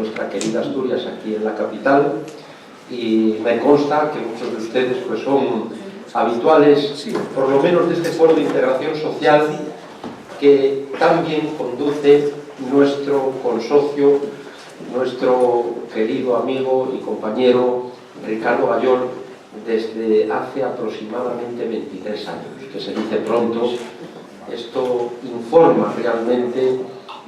nuestra querida Asturias, aquí en la capital, y me consta que muchos de ustedes pues, son habituales, por lo menos de este foro de integración social que también conduce nuestro consocio, nuestro querido amigo y compañero Ricardo Gayol desde hace aproximadamente 23 años, que se dice pronto. Esto informa realmente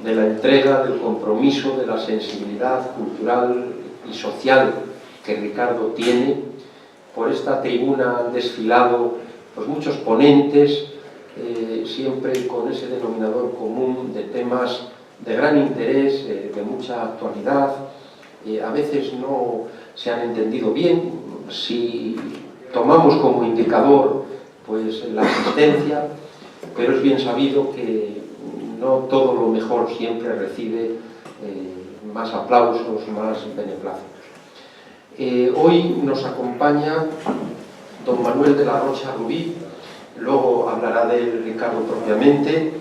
de la entrega, del compromiso, de la sensibilidad cultural y social que Ricardo tiene. Por esta tribuna han desfilado pues, muchos ponentes, siempre con ese denominador común de temas de gran interés, de mucha actualidad. A veces no se han entendido bien. Si tomamos como indicador pues, la asistencia, pero es bien sabido que no todo lo mejor siempre recibe más aplausos, más beneplácitos. Hoy nos acompaña don Manuel de la Rocha Rubí, luego hablará de él Ricardo propiamente.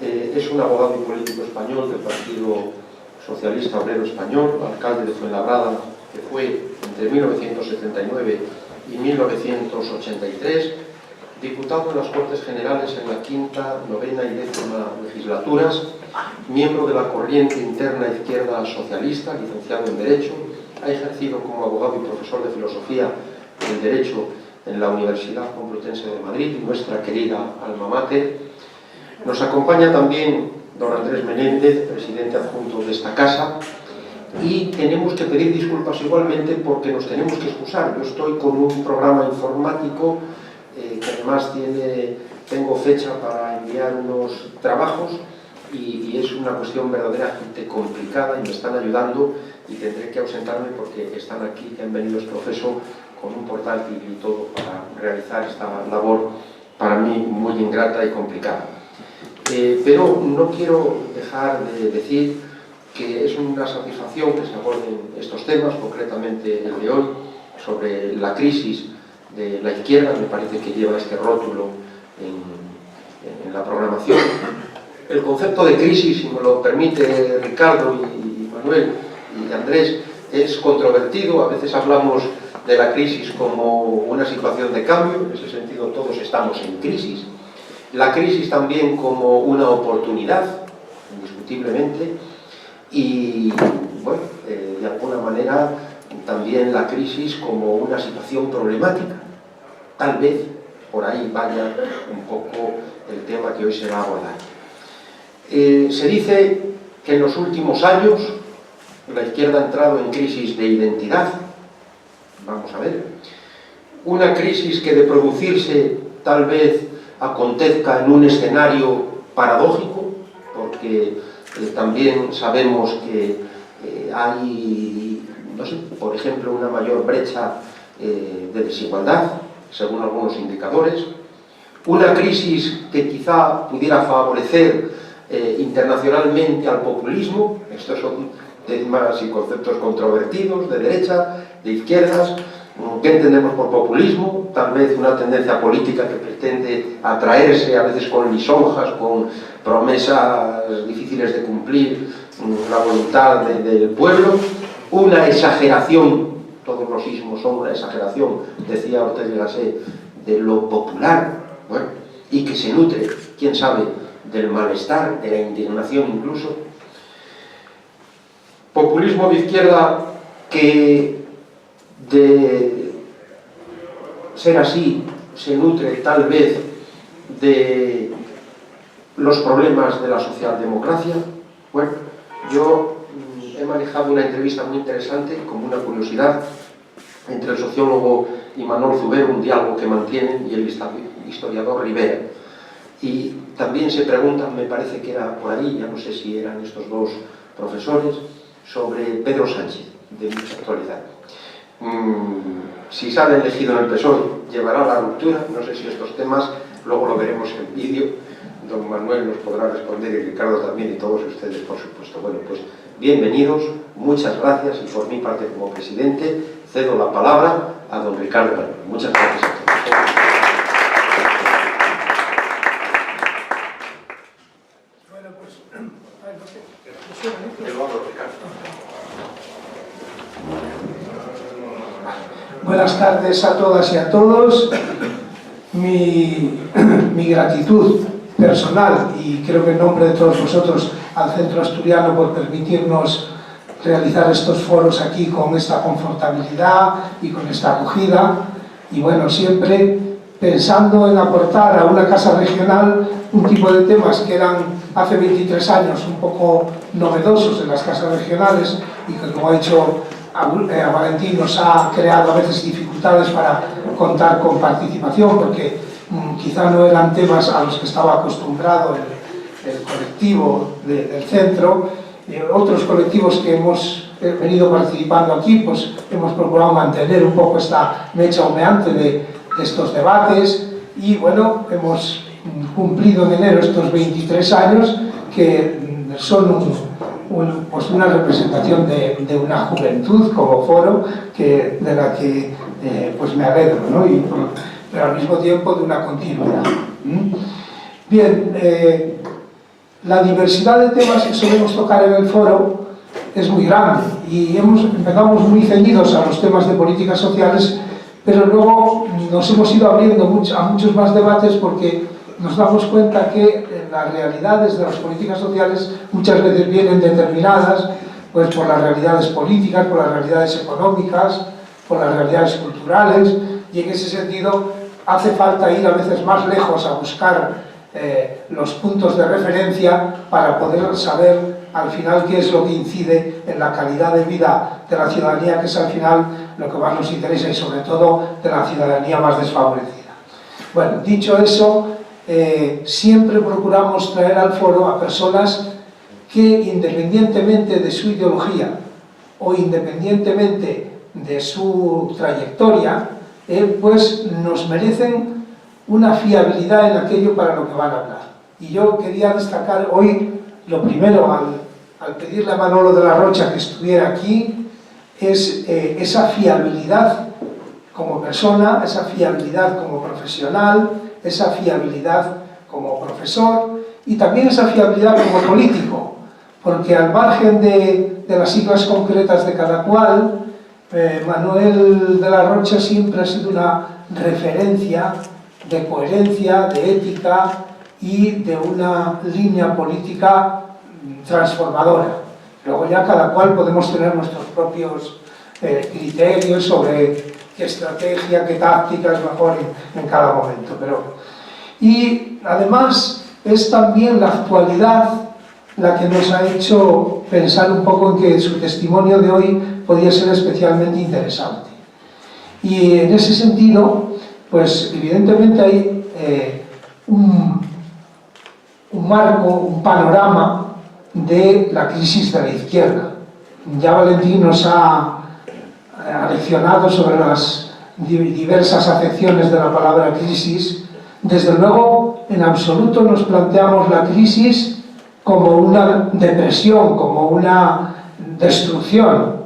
Es un abogado y político español del Partido Socialista Obrero Español, alcalde de Fuenlabrada, que fue entre 1979 y 1983, diputado en las Cortes Generales en la quinta, novena y décima legislaturas, miembro de la corriente interna izquierda socialista, licenciado en Derecho, ha ejercido como abogado y profesor de Filosofía del Derecho en la Universidad Complutense de Madrid, nuestra querida alma mater. Nos acompaña también don Andrés Menéndez, presidente adjunto de esta casa, y tenemos que pedir disculpas igualmente porque nos tenemos que excusar. Yo estoy con un programa informático que además tengo fecha para enviar unos trabajos y es una cuestión verdaderamente complicada y me están ayudando y tendré que ausentarme porque están aquí, que han venido profeso con un portátil y todo para realizar esta labor para mí muy ingrata y complicada. Pero no quiero dejar de decir que es una satisfacción que se aborden estos temas, concretamente el de hoy, sobre la crisis de la izquierda. Me parece que lleva este rótulo en la programación. El concepto de crisis, si me lo permite Ricardo y Manuel y Andrés, es controvertido. A veces hablamos de la crisis como una situación de cambio, en ese sentido todos estamos en crisis. La crisis también como una oportunidad, indiscutiblemente, y bueno, de alguna manera también la crisis como una situación problemática. Tal vez por ahí vaya un poco el tema que hoy se va a abordar. Se dice que en los últimos años la izquierda ha entrado en crisis de identidad. Vamos a ver. Una crisis que de producirse tal vez acontezca en un escenario paradójico, porque también sabemos que hay, no sé, por ejemplo, una mayor brecha de desigualdad, según algunos indicadores. Una crisis que quizá pudiera favorecer internacionalmente al populismo. Estos son temas y conceptos controvertidos, de derecha, de izquierdas. ¿Qué entendemos por populismo? Tal vez una tendencia política que pretende atraerse, a veces con lisonjas, con promesas difíciles de cumplir, la voluntad del pueblo. Una exageración, todos los ismos son una exageración, decía Ortega y Gasset, de lo popular, bueno, y que se nutre, quién sabe, del malestar, de la indignación incluso. Populismo de izquierda que, de ser así, se nutre tal vez de los problemas de la socialdemocracia. Bueno, yo he manejado una entrevista muy interesante, como una curiosidad, entre el sociólogo Imanol Zubero, un diálogo que mantienen, y el historiador Rivera. Y también se preguntan, me parece que era por ahí, ya no sé si eran estos dos profesores, sobre Pedro Sánchez, de mucha actualidad. Si sale elegido en el PSOE, llevará a la ruptura. No sé si estos temas, luego lo veremos en vídeo, don Manuel nos podrá responder y Ricardo también y todos ustedes, por supuesto. Bueno, pues bienvenidos, muchas gracias y por mi parte como presidente cedo la palabra a don Ricardo Gayol. Muchas gracias a todos. Bueno, pues... Ricardo. Buenas tardes a todas y a todos. Mi gratitud personal, y creo que en nombre de todos vosotros, al Centro Asturiano por permitirnos realizar estos foros aquí con esta confortabilidad y con esta acogida. Y bueno, siempre pensando en aportar a una casa regional un tipo de temas que eran hace 23 años un poco novedosos en las casas regionales y que, como ha dicho a Valentín, nos ha creado a veces dificultades para contar con participación, porque quizá no eran temas a los que estaba acostumbrado el colectivo del centro. Otros colectivos que hemos venido participando aquí, pues hemos procurado mantener un poco esta mecha humeante de estos debates, y bueno, hemos cumplido en enero estos 23 años que son pues una representación de una juventud como foro de la que pues me alegro, ¿no? Pero al mismo tiempo de una continuidad. Bien, la diversidad de temas que solemos tocar en el foro es muy grande y empezamos muy ceñidos a los temas de políticas sociales, pero luego nos hemos ido abriendo a muchos más debates, porque nos damos cuenta que las realidades de las políticas sociales muchas veces vienen determinadas pues por las realidades políticas, por las realidades económicas, por las realidades culturales, y en ese sentido hace falta ir a veces más lejos a buscar los puntos de referencia para poder saber al final qué es lo que incide en la calidad de vida de la ciudadanía, que es al final lo que más nos interesa, y sobre todo de la ciudadanía más desfavorecida. Bueno, dicho eso, siempre procuramos traer al foro a personas que, independientemente de su ideología o independientemente de su trayectoria, pues nos merecen una fiabilidad en aquello para lo que van a hablar. Y yo quería destacar hoy, lo primero, al pedirle a Manolo de la Rocha que estuviera aquí, es esa fiabilidad como persona, esa fiabilidad como profesional, esa fiabilidad como profesor y también esa fiabilidad como político, porque al margen de las siglas concretas de cada cual, Manuel de la Rocha siempre ha sido una referencia de coherencia, de ética y de una línea política transformadora. Luego ya cada cual podemos tener nuestros propios criterios sobre qué estrategia, qué táctica es mejor en cada momento. Y además es también la actualidad la que nos ha hecho pensar un poco en que su testimonio de hoy podía ser especialmente interesante. Y en ese sentido, pues evidentemente hay un marco, un panorama de la crisis de la izquierda. Ya Valentín nos ha leccionado sobre las diversas acepciones de la palabra crisis. Desde luego, en absoluto nos planteamos la crisis como una depresión, como una destrucción.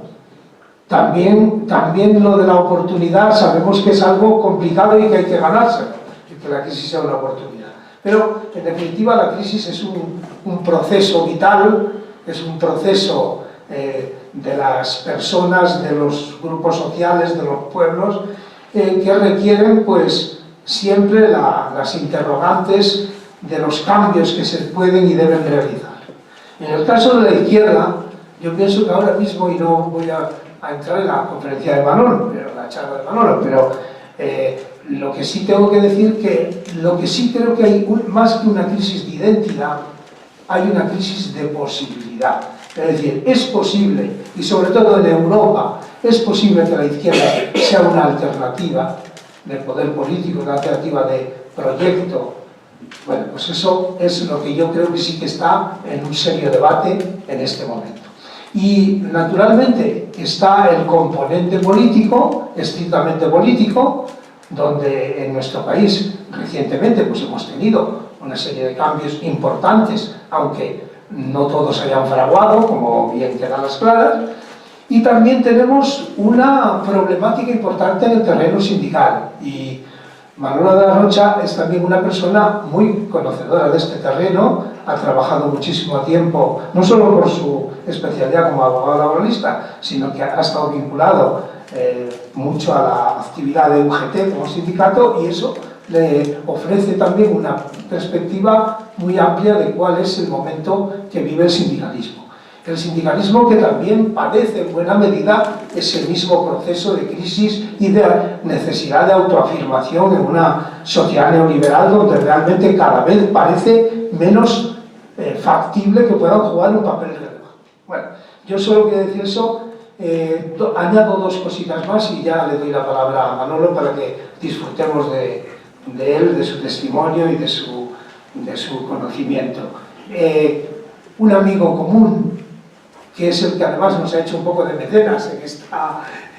También lo de la oportunidad sabemos que es algo complicado y que hay que ganárselo, y que la crisis sea una oportunidad. Pero, en definitiva, la crisis es un proceso vital, es un proceso de las personas, de los grupos sociales, de los pueblos, que requieren, pues, siempre las interrogantes de los cambios que se pueden y deben realizar. En el caso de la izquierda, yo pienso que ahora mismo, y no voy a entrar en la conferencia de Manolo, pero la charla de Manolo, pero lo que sí tengo que decir que lo que sí creo que hay, más que una crisis de identidad, hay una crisis de posibilidad. Es decir, es posible, y sobre todo en Europa, es posible que la izquierda sea una alternativa de poder político, una alternativa de proyecto. Bueno, pues eso es lo que yo creo que sí que está en un serio debate en este momento. Y naturalmente está el componente político, estrictamente político, donde en nuestro país recientemente pues hemos tenido una serie de cambios importantes, aunque no todos hayan fraguado, como bien quedan las claras. Y también tenemos una problemática importante en el terreno sindical. Y Manolo de la Rocha es también una persona muy conocedora de este terreno, ha trabajado muchísimo tiempo, no solo por su especialidad como abogado laboralista, sino que ha estado vinculado mucho a la actividad de UGT como sindicato, y eso le ofrece también una perspectiva muy amplia de cuál es el momento que vive el sindicalismo. El sindicalismo que también padece en buena medida ese mismo proceso de crisis y de necesidad de autoafirmación en una sociedad neoliberal donde realmente cada vez parece menos factible que puedan jugar un papel relevante. Bueno, yo solo quiero decir eso, añado dos cositas más y ya le doy la palabra a Manolo para que disfrutemos de él, de su testimonio y de su conocimiento. Un amigo común, que es el que además nos ha hecho un poco de mecenas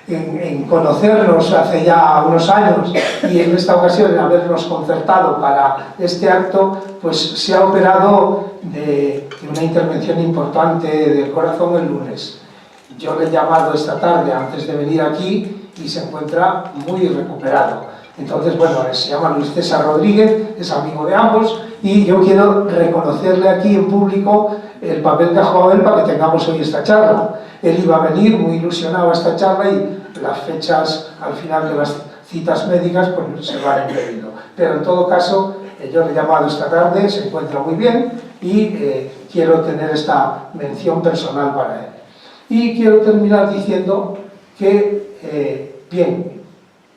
en conocernos hace ya unos años y en esta ocasión en habernos concertado para este acto, pues se ha operado de una intervención importante del corazón el lunes. Yo le he llamado esta tarde antes de venir aquí y se encuentra muy recuperado. Entonces, bueno, se llama Luis César Rodríguez, es amigo de ambos, y yo quiero reconocerle aquí en público el papel que ha jugado él para que tengamos hoy esta charla. Él iba a venir muy ilusionado a esta charla y las fechas al final de las citas médicas pues se lo han impedido. Pero en todo caso, yo le he llamado esta tarde, se encuentra muy bien y quiero tener esta mención personal para él. Y quiero terminar diciendo que, bien,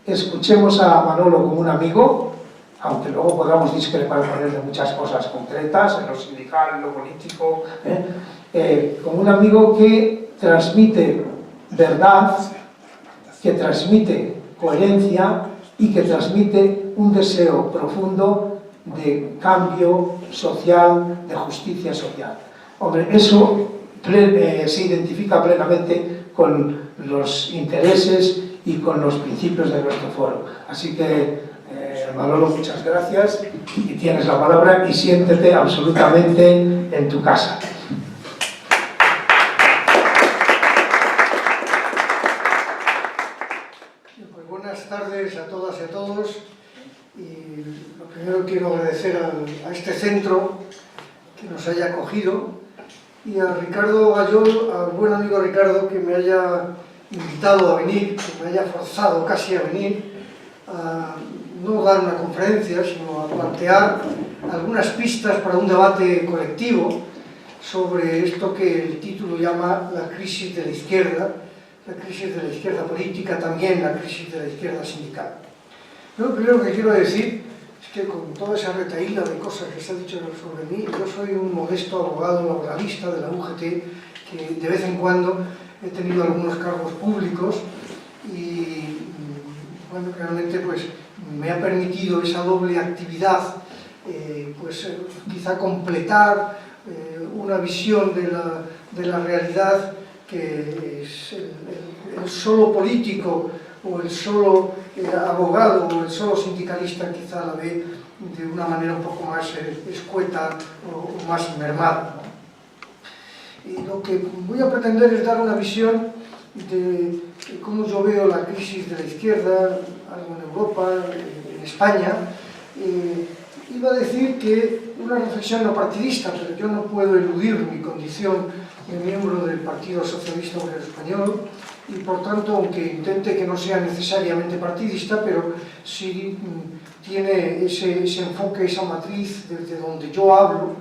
escuchemos a Manolo como un amigo, aunque luego podamos discrepar con él de muchas cosas concretas, en lo sindical, en lo político, como un amigo que transmite verdad, que transmite coherencia y que transmite un deseo profundo de cambio social, de justicia social. Hombre, eso se identifica plenamente con los intereses y con los principios de nuestro foro. Así que, Manolo, muchas gracias y tienes la palabra y siéntete absolutamente en tu casa. Pues buenas tardes a todas y a todos, y lo primero quiero agradecer a este centro que nos haya acogido y a Ricardo Gallol, al buen amigo Ricardo, que me haya invitado a venir, que me haya forzado casi a venir a no dar una conferencia, sino a plantear algunas pistas para un debate colectivo sobre esto que el título llama la crisis de la izquierda política, también la crisis de la izquierda sindical. Lo primero que quiero decir es que con toda esa retahíla de cosas que se ha dicho sobre mí, yo soy un modesto abogado laboralista de la UGT, que de vez en cuando he tenido algunos cargos públicos y, bueno, realmente pues me ha permitido esa doble actividad quizá completar una visión de la realidad que es el solo político o el solo abogado o el solo sindicalista quizá la ve de una manera un poco más escueta o más mermada. Y lo que voy a pretender es dar una visión de cómo yo veo la crisis de la izquierda, algo en Europa, en España. Iba a decir que una reflexión no partidista, pero yo no puedo eludir mi condición de miembro del Partido Socialista Obrero Español y, por tanto, aunque intente que no sea necesariamente partidista, pero sí tiene ese enfoque, esa matriz desde donde yo hablo,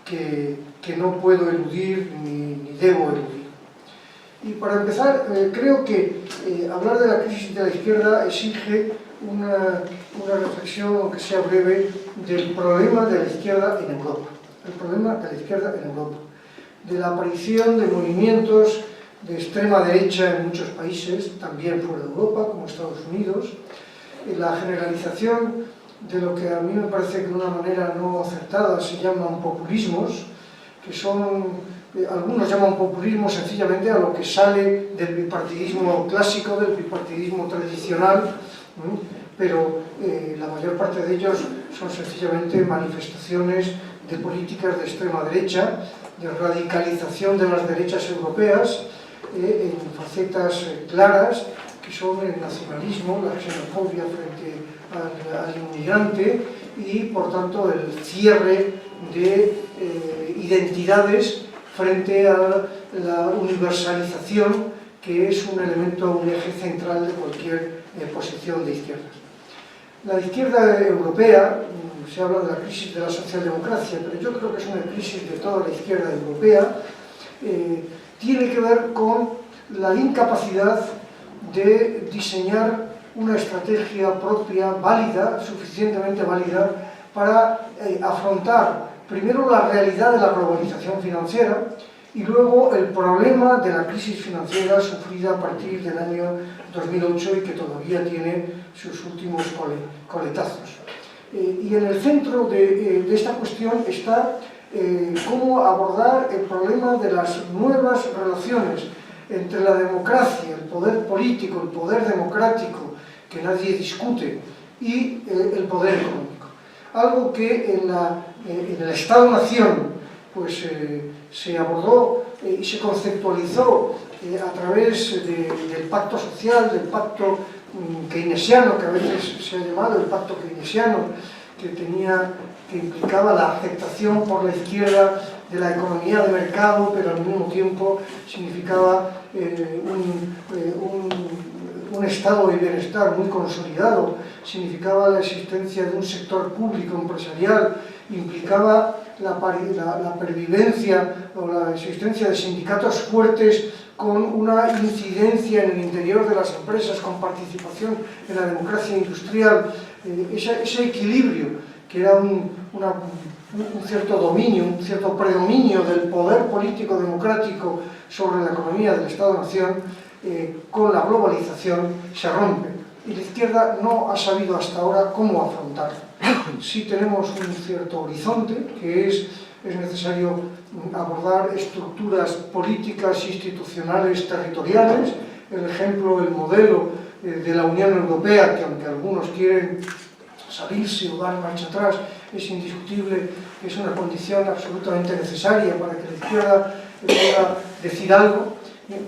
que no puedo eludir ni debo eludir. Y para empezar, creo que hablar de la crisis de la izquierda exige una reflexión, aunque sea breve, del problema de la izquierda en Europa. El problema de la izquierda en Europa. De la aparición de movimientos de extrema derecha en muchos países, también fuera de Europa, como Estados Unidos. La generalización de lo que a mí me parece que de una manera no acertada se llaman populismos, que son... Algunos llaman populismo sencillamente a lo que sale del bipartidismo clásico, del bipartidismo tradicional, pero la mayor parte de ellos son sencillamente manifestaciones de políticas de extrema derecha, de radicalización de las derechas europeas en facetas claras, que son el nacionalismo, la xenofobia frente al inmigrante y, por tanto, el cierre de identidades frente a la universalización, que es un elemento, un eje central de cualquier posición de izquierdas. La izquierda europea, se habla de la crisis de la socialdemocracia, pero yo creo que es una crisis de toda la izquierda europea, tiene que ver con la incapacidad de diseñar una estrategia propia, válida, suficientemente válida, para afrontar primero la realidad de la globalización financiera y luego el problema de la crisis financiera sufrida a partir del año 2008 y que todavía tiene sus últimos coletazos. Y en el centro de esta cuestión está cómo abordar el problema de las nuevas relaciones entre la democracia, el poder político, el poder democrático, que nadie discute, y el poder económico. Algo que en el Estado-Nación pues, se abordó y se conceptualizó a través del pacto social, del pacto keynesiano, que a veces se ha llamado el pacto keynesiano, que implicaba la aceptación por la izquierda de la economía de mercado, pero al mismo tiempo significaba un estado de bienestar muy consolidado, significaba la existencia de un sector público empresarial, implicaba la pervivencia o la existencia de sindicatos fuertes con una incidencia en el interior de las empresas, con participación en la democracia industrial, ese equilibrio que era un cierto dominio, un cierto predominio del poder político democrático sobre la economía del Estado-Nación, con la globalización se rompe. Y la izquierda no ha sabido hasta ahora cómo afrontarlo. Sí tenemos un cierto horizonte, que es necesario abordar estructuras políticas, institucionales, territoriales. El ejemplo, el modelo de la Unión Europea, que aunque algunos quieren salirse o dar marcha atrás, es indiscutible que es una condición absolutamente necesaria para que la izquierda pueda decir algo.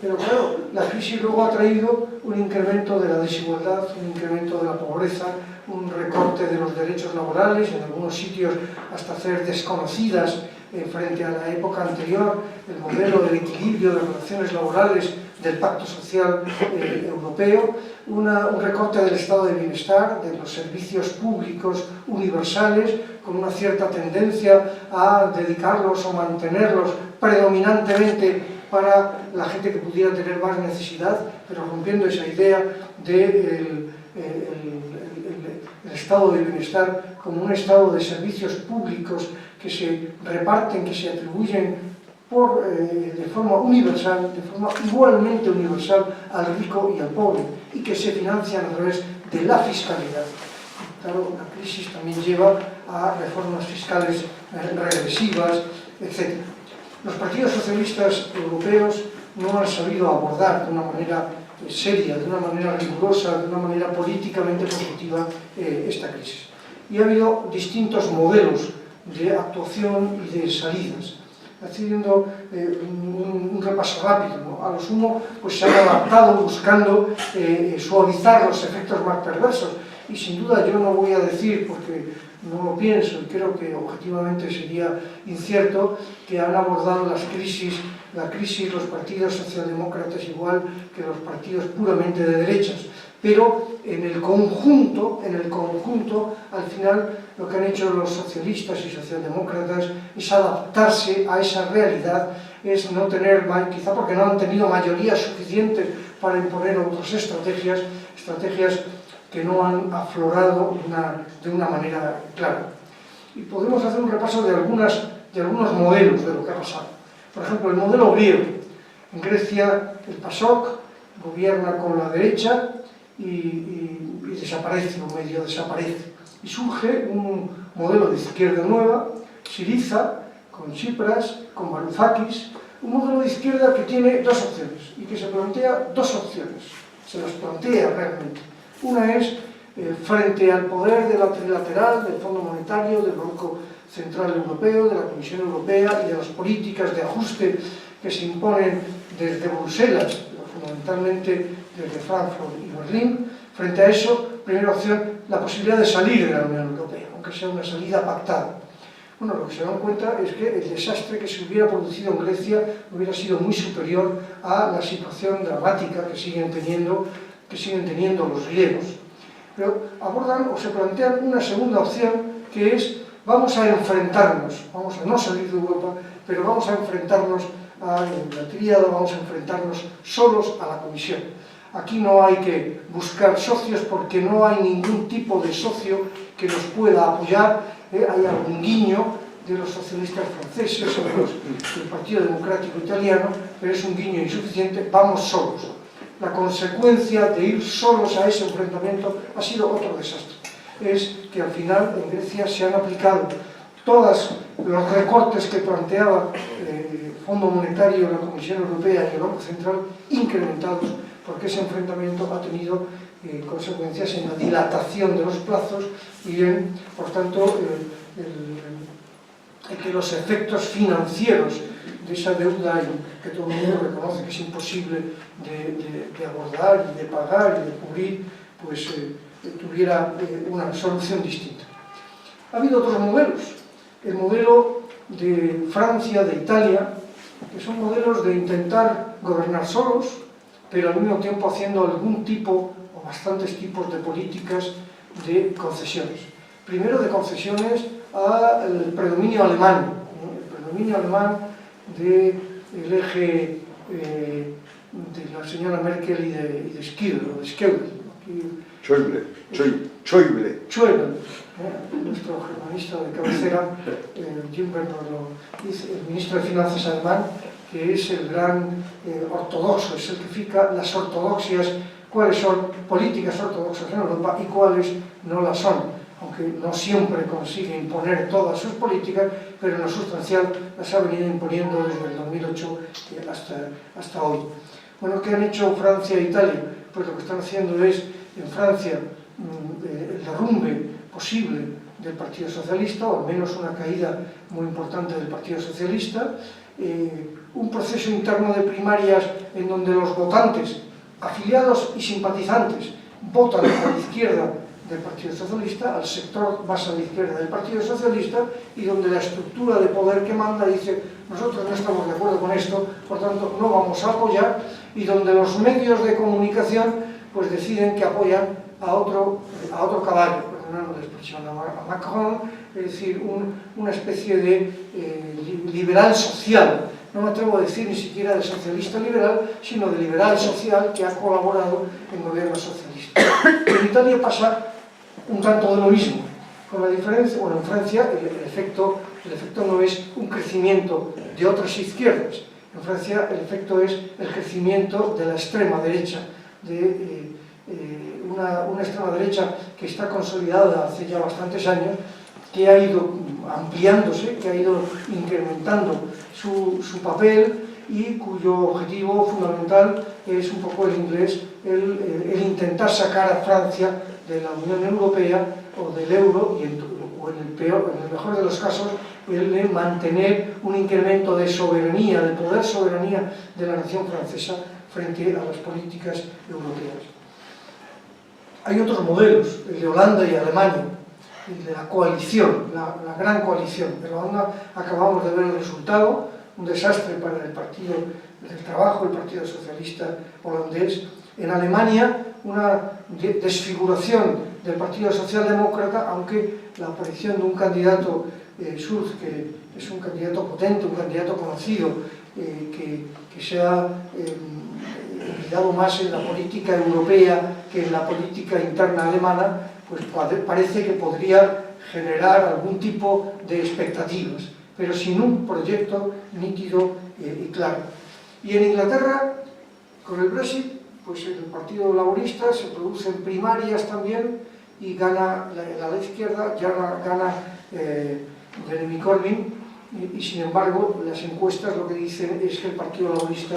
Pero claro, la crisis luego ha traído un incremento de la desigualdad, un incremento de la pobreza, un recorte de los derechos laborales, en algunos sitios hasta hacer desconocidas frente a la época anterior el modelo del equilibrio de relaciones laborales del Pacto Social Europeo, un recorte del estado de bienestar, de los servicios públicos universales, con una cierta tendencia a dedicarlos o mantenerlos predominantemente para la gente que pudiera tener más necesidad, pero rompiendo esa idea del estado de bienestar como un estado de servicios públicos que se reparten, que se atribuyen de forma universal, de forma igualmente universal al rico y al pobre, y que se financian a través de la fiscalidad. Claro, la crisis también lleva a reformas fiscales regresivas, etc. Los partidos socialistas europeos no han sabido abordar de una manera seria, de una manera rigurosa, de una manera políticamente positiva esta crisis. Y ha habido distintos modelos de actuación y de salidas. Haciendo un repaso rápido, ¿no? A lo sumo pues, se han adaptado buscando suavizar los efectos más perversos. Y sin duda yo no voy a decir, porque no lo pienso y creo que objetivamente sería incierto, que han abordado la crisis los partidos socialdemócratas igual que los partidos puramente de derechas. Pero en el conjunto, al final, lo que han hecho los socialistas y socialdemócratas es adaptarse a esa realidad, es no tener, quizá porque no han tenido mayoría suficiente para imponer otras estrategias que no han aflorado de una manera clara. Y podemos hacer un repaso de algunos modelos de lo que ha pasado. Por ejemplo, el modelo griego. En Grecia, el PASOK gobierna con la derecha y desaparece, o medio desaparece. Y surge un modelo de izquierda nueva, Syriza, con Tsipras, con Varoufakis, un modelo de izquierda que tiene dos opciones y que se plantea dos opciones. Se las plantea realmente. Una es frente al poder de la trilateral, del Fondo Monetario, del Banco Central Europeo, de la Comisión Europea y de las políticas de ajuste que se imponen desde Bruselas, fundamentalmente desde Frankfurt y Berlín. Frente a eso, primera opción, la posibilidad de salir de la Unión Europea, aunque sea una salida pactada. Bueno, lo que se dan cuenta es que el desastre que se hubiera producido en Grecia hubiera sido muy superior a la situación dramática que siguen teniendo los griegos. Pero abordan o se plantean una segunda opción, que es: vamos a enfrentarnos, vamos a no salir de Europa, pero vamos a enfrentarnos a la tríada, vamos a enfrentarnos solos a la Comisión. Aquí no hay que buscar socios porque no hay ningún tipo de socio que nos pueda apoyar. Hay algún guiño de los socialistas franceses o del Partido Democrático Italiano, pero es un guiño insuficiente. Vamos solos. La consecuencia de ir solos a ese enfrentamiento ha sido otro desastre. Es que al final en Grecia se han aplicado todos los recortes que planteaba el Fondo Monetario, la Comisión Europea y el Banco Central, incrementados, porque ese enfrentamiento ha tenido consecuencias en la dilatación de los plazos y en, por tanto, que los efectos financieros de esa deuda que todo el mundo reconoce que es imposible de abordar y de pagar y de cubrir, pues tuviera una solución distinta. Ha habido otros modelos. El modelo de Francia, de Italia, que son modelos de intentar gobernar solos, pero al mismo tiempo haciendo algún tipo o bastantes tipos de políticas de concesiones. Primero, de concesiones al predominio alemán, el predominio alemán del eje de la señora Merkel y de Schäuble. Schäuble, nuestro germanista de cabecera, Jürgen nos lo dice, el ministro de Finanzas alemán, que es el gran ortodoxo, es el que fija las ortodoxias, cuáles son políticas ortodoxas en Europa y cuáles no las son, aunque no siempre consigue imponer todas sus políticas, pero en lo sustancial las ha venido imponiendo desde el 2008 hasta hoy. Bueno, ¿qué han hecho Francia e Italia? Pues lo que están haciendo es, en Francia, el derrumbe posible del Partido Socialista, o al menos una caída muy importante del Partido Socialista, un proceso interno de primarias en donde los votantes, afiliados y simpatizantes, votan a la izquierda del Partido Socialista, al sector más a la izquierda del Partido Socialista, y donde la estructura de poder que manda dice: nosotros no estamos de acuerdo con esto, por tanto no vamos a apoyar, y donde los medios de comunicación pues deciden que apoyan a otro caballo, perdonando la expresión, a Macron, es decir, una especie de liberal social. No me atrevo a decir ni siquiera de socialista liberal, sino de liberal social que ha colaborado en gobiernos socialistas. En Italia pasa un tanto de lo mismo, con la diferencia, bueno, en Francia el efecto no es un crecimiento de otras izquierdas. En Francia el efecto es el crecimiento de la extrema derecha, de una extrema derecha que está consolidada hace ya bastantes años, que ha ido ampliándose, que ha ido incrementando su papel y cuyo objetivo fundamental es un poco el inglés, el intentar sacar a Francia de la Unión Europea o del euro, o en el mejor de los casos, el de mantener un incremento de soberanía, de poder soberanía de la nación francesa frente a las políticas europeas. Hay otros modelos, el de Holanda y Alemania, el de la coalición, la gran coalición. En Holanda acabamos de ver el resultado, un desastre para el Partido del Trabajo, el Partido Socialista holandés. En Alemania, una desfiguración del Partido Socialdemócrata, aunque la aparición de un candidato, Schulz, que es un candidato potente, un candidato conocido, que se ha olvidado más en la política europea que en la política interna alemana, pues parece que podría generar algún tipo de expectativas, pero sin un proyecto nítido y claro. Y en Inglaterra, con el Brexit, pues el Partido Laborista se producen primarias también y gana la izquierda, ya gana Jeremy Corbyn, y sin embargo las encuestas lo que dicen es que el Partido Laborista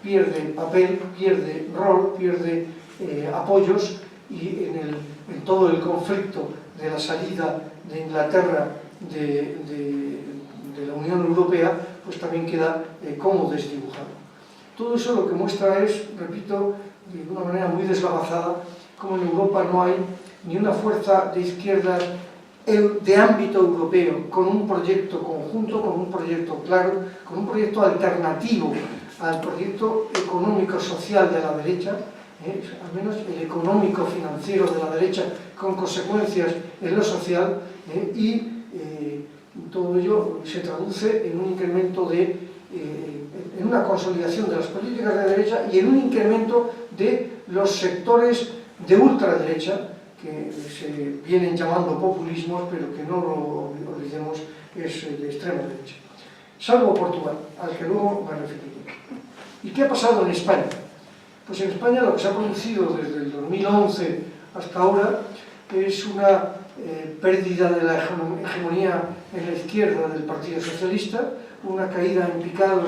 pierde papel, pierde rol, pierde apoyos, y en todo el conflicto de la salida de Inglaterra de la Unión Europea, pues también queda como desdibujado. Todo eso lo que muestra es, repito, de una manera muy deslavazada, como en Europa no hay ni una fuerza de izquierdas de ámbito europeo, con un proyecto conjunto, con un proyecto claro, con un proyecto alternativo al proyecto económico-social de la derecha, al menos el económico-financiero de la derecha, con consecuencias en lo social, y todo ello se traduce en un incremento en una consolidación de las políticas de derecha y en un incremento de los sectores de ultraderecha, que se vienen llamando populismos, pero que no lo olvidemos, es de extrema derecha. Salvo Portugal, al que luego me referiré. ¿Y qué ha pasado en España? Pues en España lo que se ha producido desde el 2011 hasta ahora es una pérdida de la hegemonía en la izquierda del Partido Socialista, una caída en picado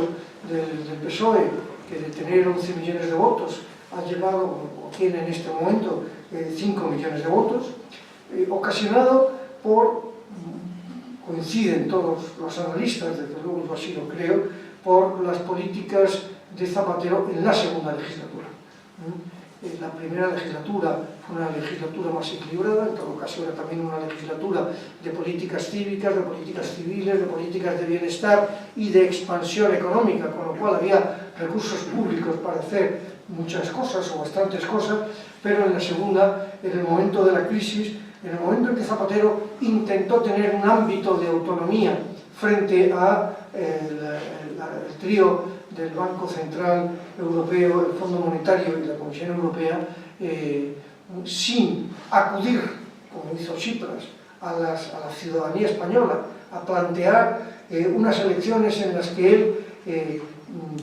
del PSOE, que de tener 11 millones de votos ha llevado, o tiene en este momento, 5 millones de votos, ocasionado por, coinciden todos los analistas, desde luego yo así lo creo, por las políticas de Zapatero en la segunda legislatura. La primera legislatura fue una legislatura más equilibrada, en todo caso era también una legislatura de políticas cívicas, de políticas civiles, de políticas de bienestar y de expansión económica, con lo cual había recursos públicos para hacer muchas cosas o bastantes cosas, pero en la segunda, en el momento de la crisis, en el momento en que Zapatero intentó tener un ámbito de autonomía frente a el trío del Banco Central Europeo, el Fondo Monetario y la Comisión Europea, sin acudir, como hizo Tsipras, a la ciudadanía española, a plantear unas elecciones en las que él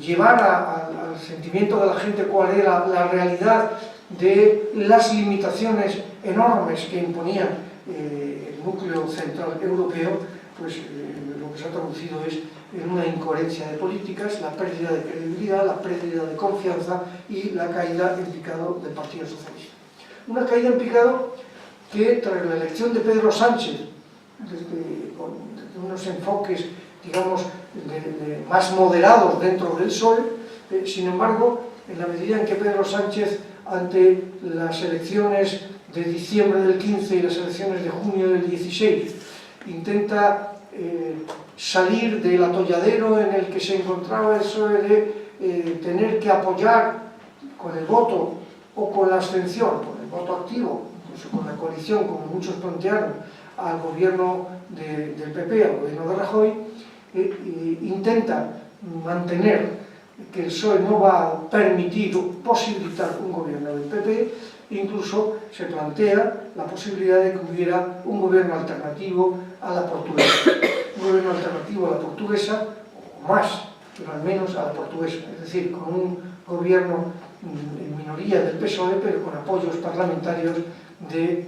llevara al sentimiento de la gente cuál era la realidad de las limitaciones enormes que imponía el núcleo central europeo, pues lo que se ha traducido es en una incoherencia de políticas, la pérdida de credibilidad, la pérdida de confianza y la caída en picado del Partido Socialista. Una caída en picado que, tras la elección de Pedro Sánchez, desde unos enfoques, digamos, más moderados dentro del PSOE, sin embargo, en la medida en que Pedro Sánchez, ante las elecciones de diciembre del 15 y las elecciones de junio del 16, intenta salir del atolladero en el que se encontraba el PSOE de tener que apoyar con el voto o con la abstención, con el voto activo, incluso con la coalición, como muchos plantearon, al gobierno del PP, al gobierno de Rajoy, intenta mantener que el PSOE no va a permitir o posibilitar un gobierno del PP, e incluso se plantea la posibilidad de que hubiera un gobierno alternativo a la portuguesa. Un gobierno alternativo a la portuguesa, o más, pero al menos a la portuguesa, es decir, con un gobierno en minoría del PSOE, pero con apoyos parlamentarios de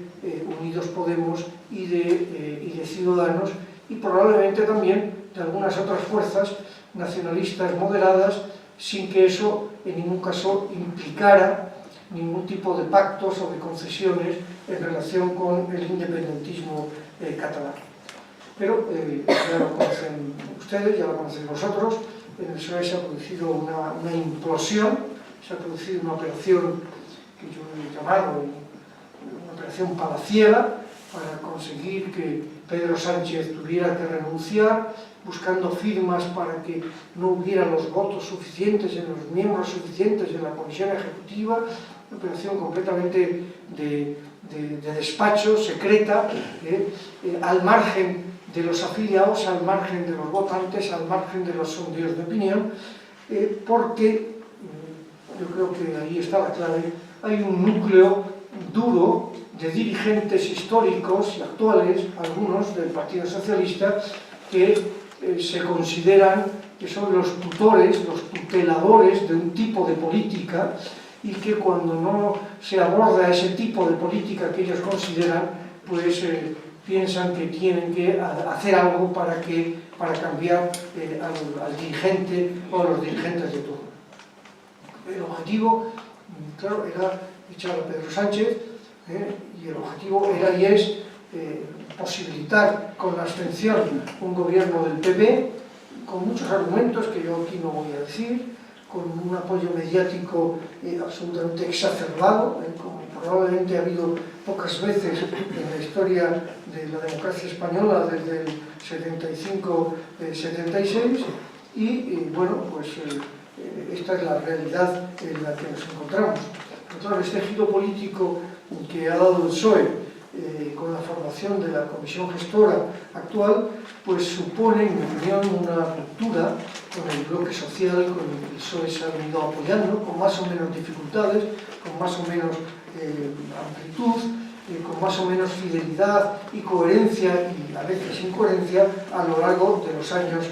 Unidos Podemos y de Ciudadanos, y probablemente también de algunas otras fuerzas nacionalistas moderadas, sin que eso en ningún caso implicara ningún tipo de pactos o de concesiones en relación con el independentismo catalán. Pero ya lo conocen ustedes, ya lo conocen vosotros, en el PSOE se ha producido una implosión, se ha producido una operación que yo he llamado una operación palaciega para conseguir que Pedro Sánchez tuviera que renunciar, buscando firmas para que no hubiera los votos suficientes en los miembros suficientes en la Comisión Ejecutiva, una operación completamente de despacho, secreta, al margen de los afiliados, al margen de los votantes, al margen de los sondeos de opinión, porque, yo creo que ahí está la clave, hay un núcleo duro de dirigentes históricos y actuales, algunos del Partido Socialista, que se consideran que son los tutores, los tuteladores de un tipo de política, y que cuando no se aborda ese tipo de política que ellos consideran, pues piensan que tienen que hacer algo para cambiar al dirigente o a los dirigentes de turno. El objetivo, claro, era echar a Pedro Sánchez, y el objetivo era y es posibilitar con la abstención un gobierno del PP, con muchos argumentos que yo aquí no voy a decir, con un apoyo mediático absolutamente exacerbado, como probablemente ha habido pocas veces en la historia de la democracia española desde el 75-76, y bueno, pues esta es la realidad en la que nos encontramos. Entonces, este giro político que ha dado el PSOE con la formación de la comisión gestora actual, pues supone, en mi opinión, una ruptura con el bloque social con el que el PSOE se ha venido apoyando, con más o menos dificultades, con más o menos amplitud, con más o menos fidelidad y coherencia, y a veces incoherencia, a lo largo de los años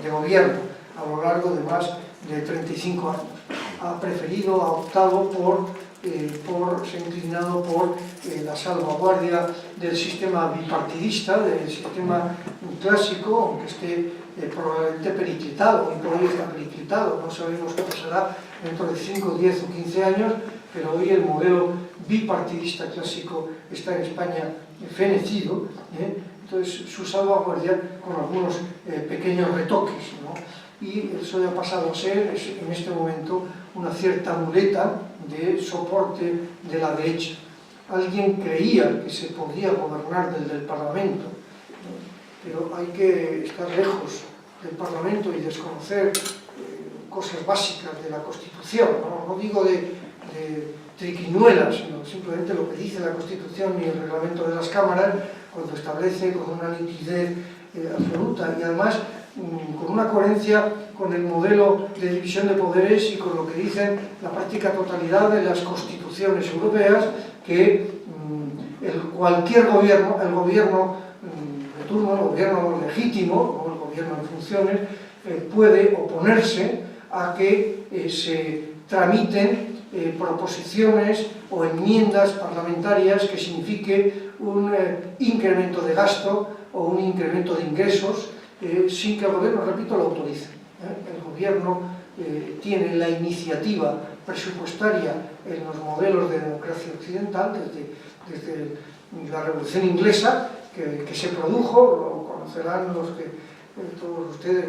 de gobierno, a lo largo de más de 35 años. Ha preferido, ha optado se ha inclinado por la salvaguardia del sistema bipartidista, del sistema clásico, aunque esté probablemente periclitado, y por hoy está periclitado, no sabemos qué pasará dentro de 5, 10 o 15 años, pero hoy el modelo bipartidista clásico está en España fenecido, entonces su salvaguardia con algunos pequeños retoques, ¿no? Y el PSOE ha pasado a ser, en este momento, una cierta muleta de soporte de la derecha. Alguien creía que se podía gobernar desde el Parlamento, pero hay que estar lejos del Parlamento y desconocer cosas básicas de la Constitución, no digo de triquiñuelas, sino simplemente lo que dice la Constitución y el reglamento de las cámaras, cuando establece con una nitidez absoluta, y además con una coherencia con el modelo de división de poderes y con lo que dicen la práctica totalidad de las constituciones europeas, que cualquier gobierno, el gobierno de turno, el gobierno legítimo, o el gobierno en funciones, puede oponerse a que se tramiten proposiciones o enmiendas parlamentarias que signifique un incremento de gasto o un incremento de ingresos, sin que el gobierno, repito, lo autorice. El gobierno tiene la iniciativa presupuestaria en los modelos de democracia occidental desde la Revolución Inglesa que se produjo, lo conocerán todos ustedes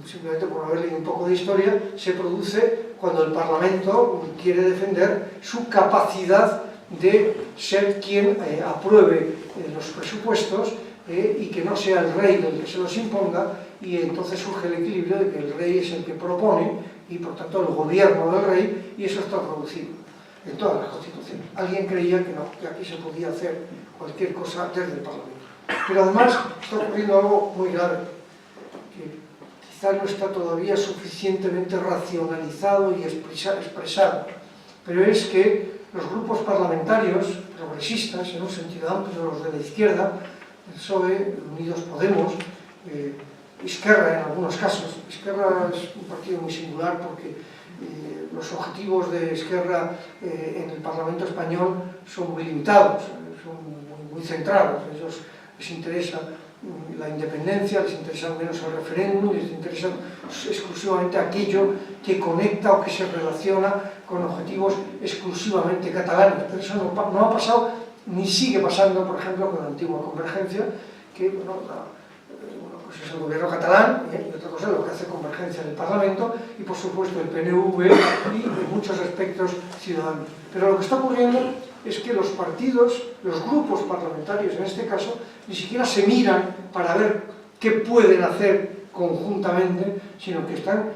simplemente por haber leído un poco de historia, se produce cuando el Parlamento quiere defender su capacidad de ser quien apruebe los presupuestos, y que no sea el rey el que se los imponga, y entonces surge el equilibrio de que el rey es el que propone y por tanto el gobierno del rey, y eso está traducido en todas las constituciones. Alguien creía que no, que aquí se podía hacer cualquier cosa desde el Parlamento. Pero además está ocurriendo algo muy grave, que quizá no está todavía suficientemente racionalizado y expresado, pero es que los grupos parlamentarios progresistas, en un sentido amplio, los de la izquierda, el PSOE, Unidos Podemos, Esquerra en algunos casos. Esquerra es un partido muy singular porque los objetivos de Esquerra en el Parlamento español son muy limitados, son muy centrados. A ellos les interesa la independencia, les interesa al menos el referéndum, les interesa exclusivamente aquello que conecta o que se relaciona con objetivos exclusivamente catalanes. Pero eso no ha pasado ni sigue pasando, por ejemplo, con la antigua Convergencia, que pues es el gobierno catalán, y otra cosa es lo que hace Convergencia en el Parlamento, y por supuesto el PNV y en muchos aspectos Ciudadanos. Pero lo que está ocurriendo es que los partidos, los grupos parlamentarios en este caso, ni siquiera se miran para ver qué pueden hacer conjuntamente, sino que están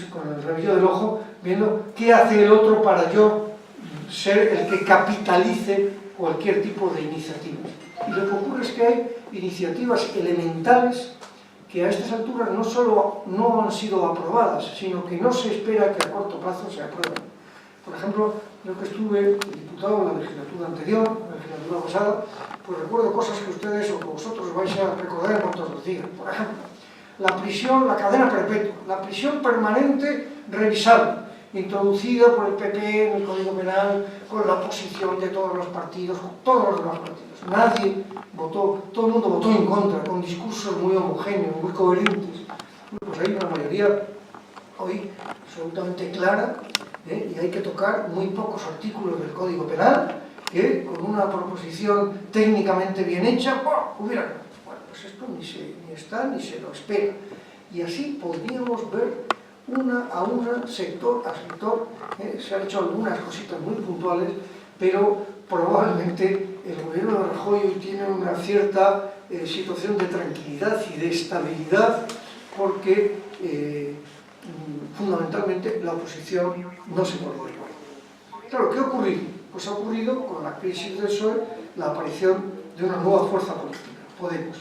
con el rabillo del ojo viendo qué hace el otro para yo ser el que capitalice cualquier tipo de iniciativas. Y lo que ocurre es que hay iniciativas elementales que a estas alturas no solo no han sido aprobadas, sino que no se espera que a corto plazo se aprueben. Por ejemplo, yo que estuve diputado en la legislatura anterior, la legislatura pasada, pues recuerdo cosas que ustedes o que vosotros vais a recordar en cuanto os digan. Por ejemplo, la prisión, la cadena perpetua, la prisión permanente revisable, introducida por el PP en el Código Penal, con la oposición de todos los partidos, con todos los demás partidos. Nadie votó, todo el mundo votó en contra, con discursos muy homogéneos, muy coherentes. Pues hay una mayoría hoy absolutamente clara, y hay que tocar muy pocos artículos del Código Penal, que con una proposición técnicamente bien hecha, hubieran... Bueno, pues esto ni está ni se lo espera. Y así podríamos ver sector a sector. Se han hecho algunas cositas muy puntuales, pero probablemente el gobierno de Rajoy hoy tiene una cierta situación de tranquilidad y de estabilidad, porque fundamentalmente la oposición no se pone de acuerdo. Claro, ¿qué ha ocurrido? Pues ha ocurrido con la crisis del PSOE la aparición de una nueva fuerza política, Podemos.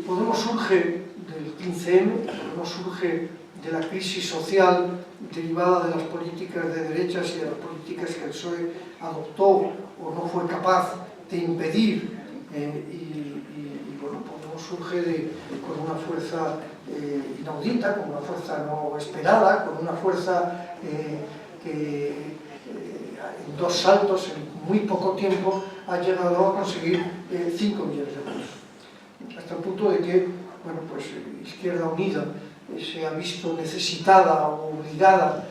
Podemos surge del 15M, Podemos surge de la crisis social derivada de las políticas de derechas y de las políticas que el PSOE adoptó o no fue capaz de impedir, y bueno, Podemos surge con una fuerza inaudita, con una fuerza no esperada, con una fuerza que en dos saltos, en muy poco tiempo, ha llegado a conseguir 5 millones de votos. Hasta el punto de que, bueno, pues Izquierda Unida se ha visto necesitada o obligada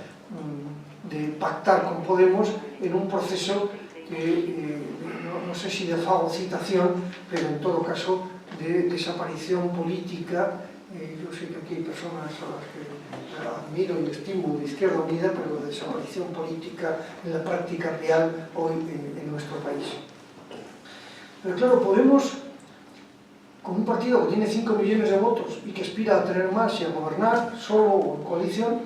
de pactar con Podemos en un proceso que no sé si de fagocitación, pero en todo caso de desaparición política. Yo sé que aquí hay personas a las que admiro y estimo de Izquierda Unida, pero de desaparición política en la práctica real hoy en nuestro país. Pero claro, Podemos, con un partido que tiene 5 millones de votos y que aspira a tener más y a gobernar solo o en coalición,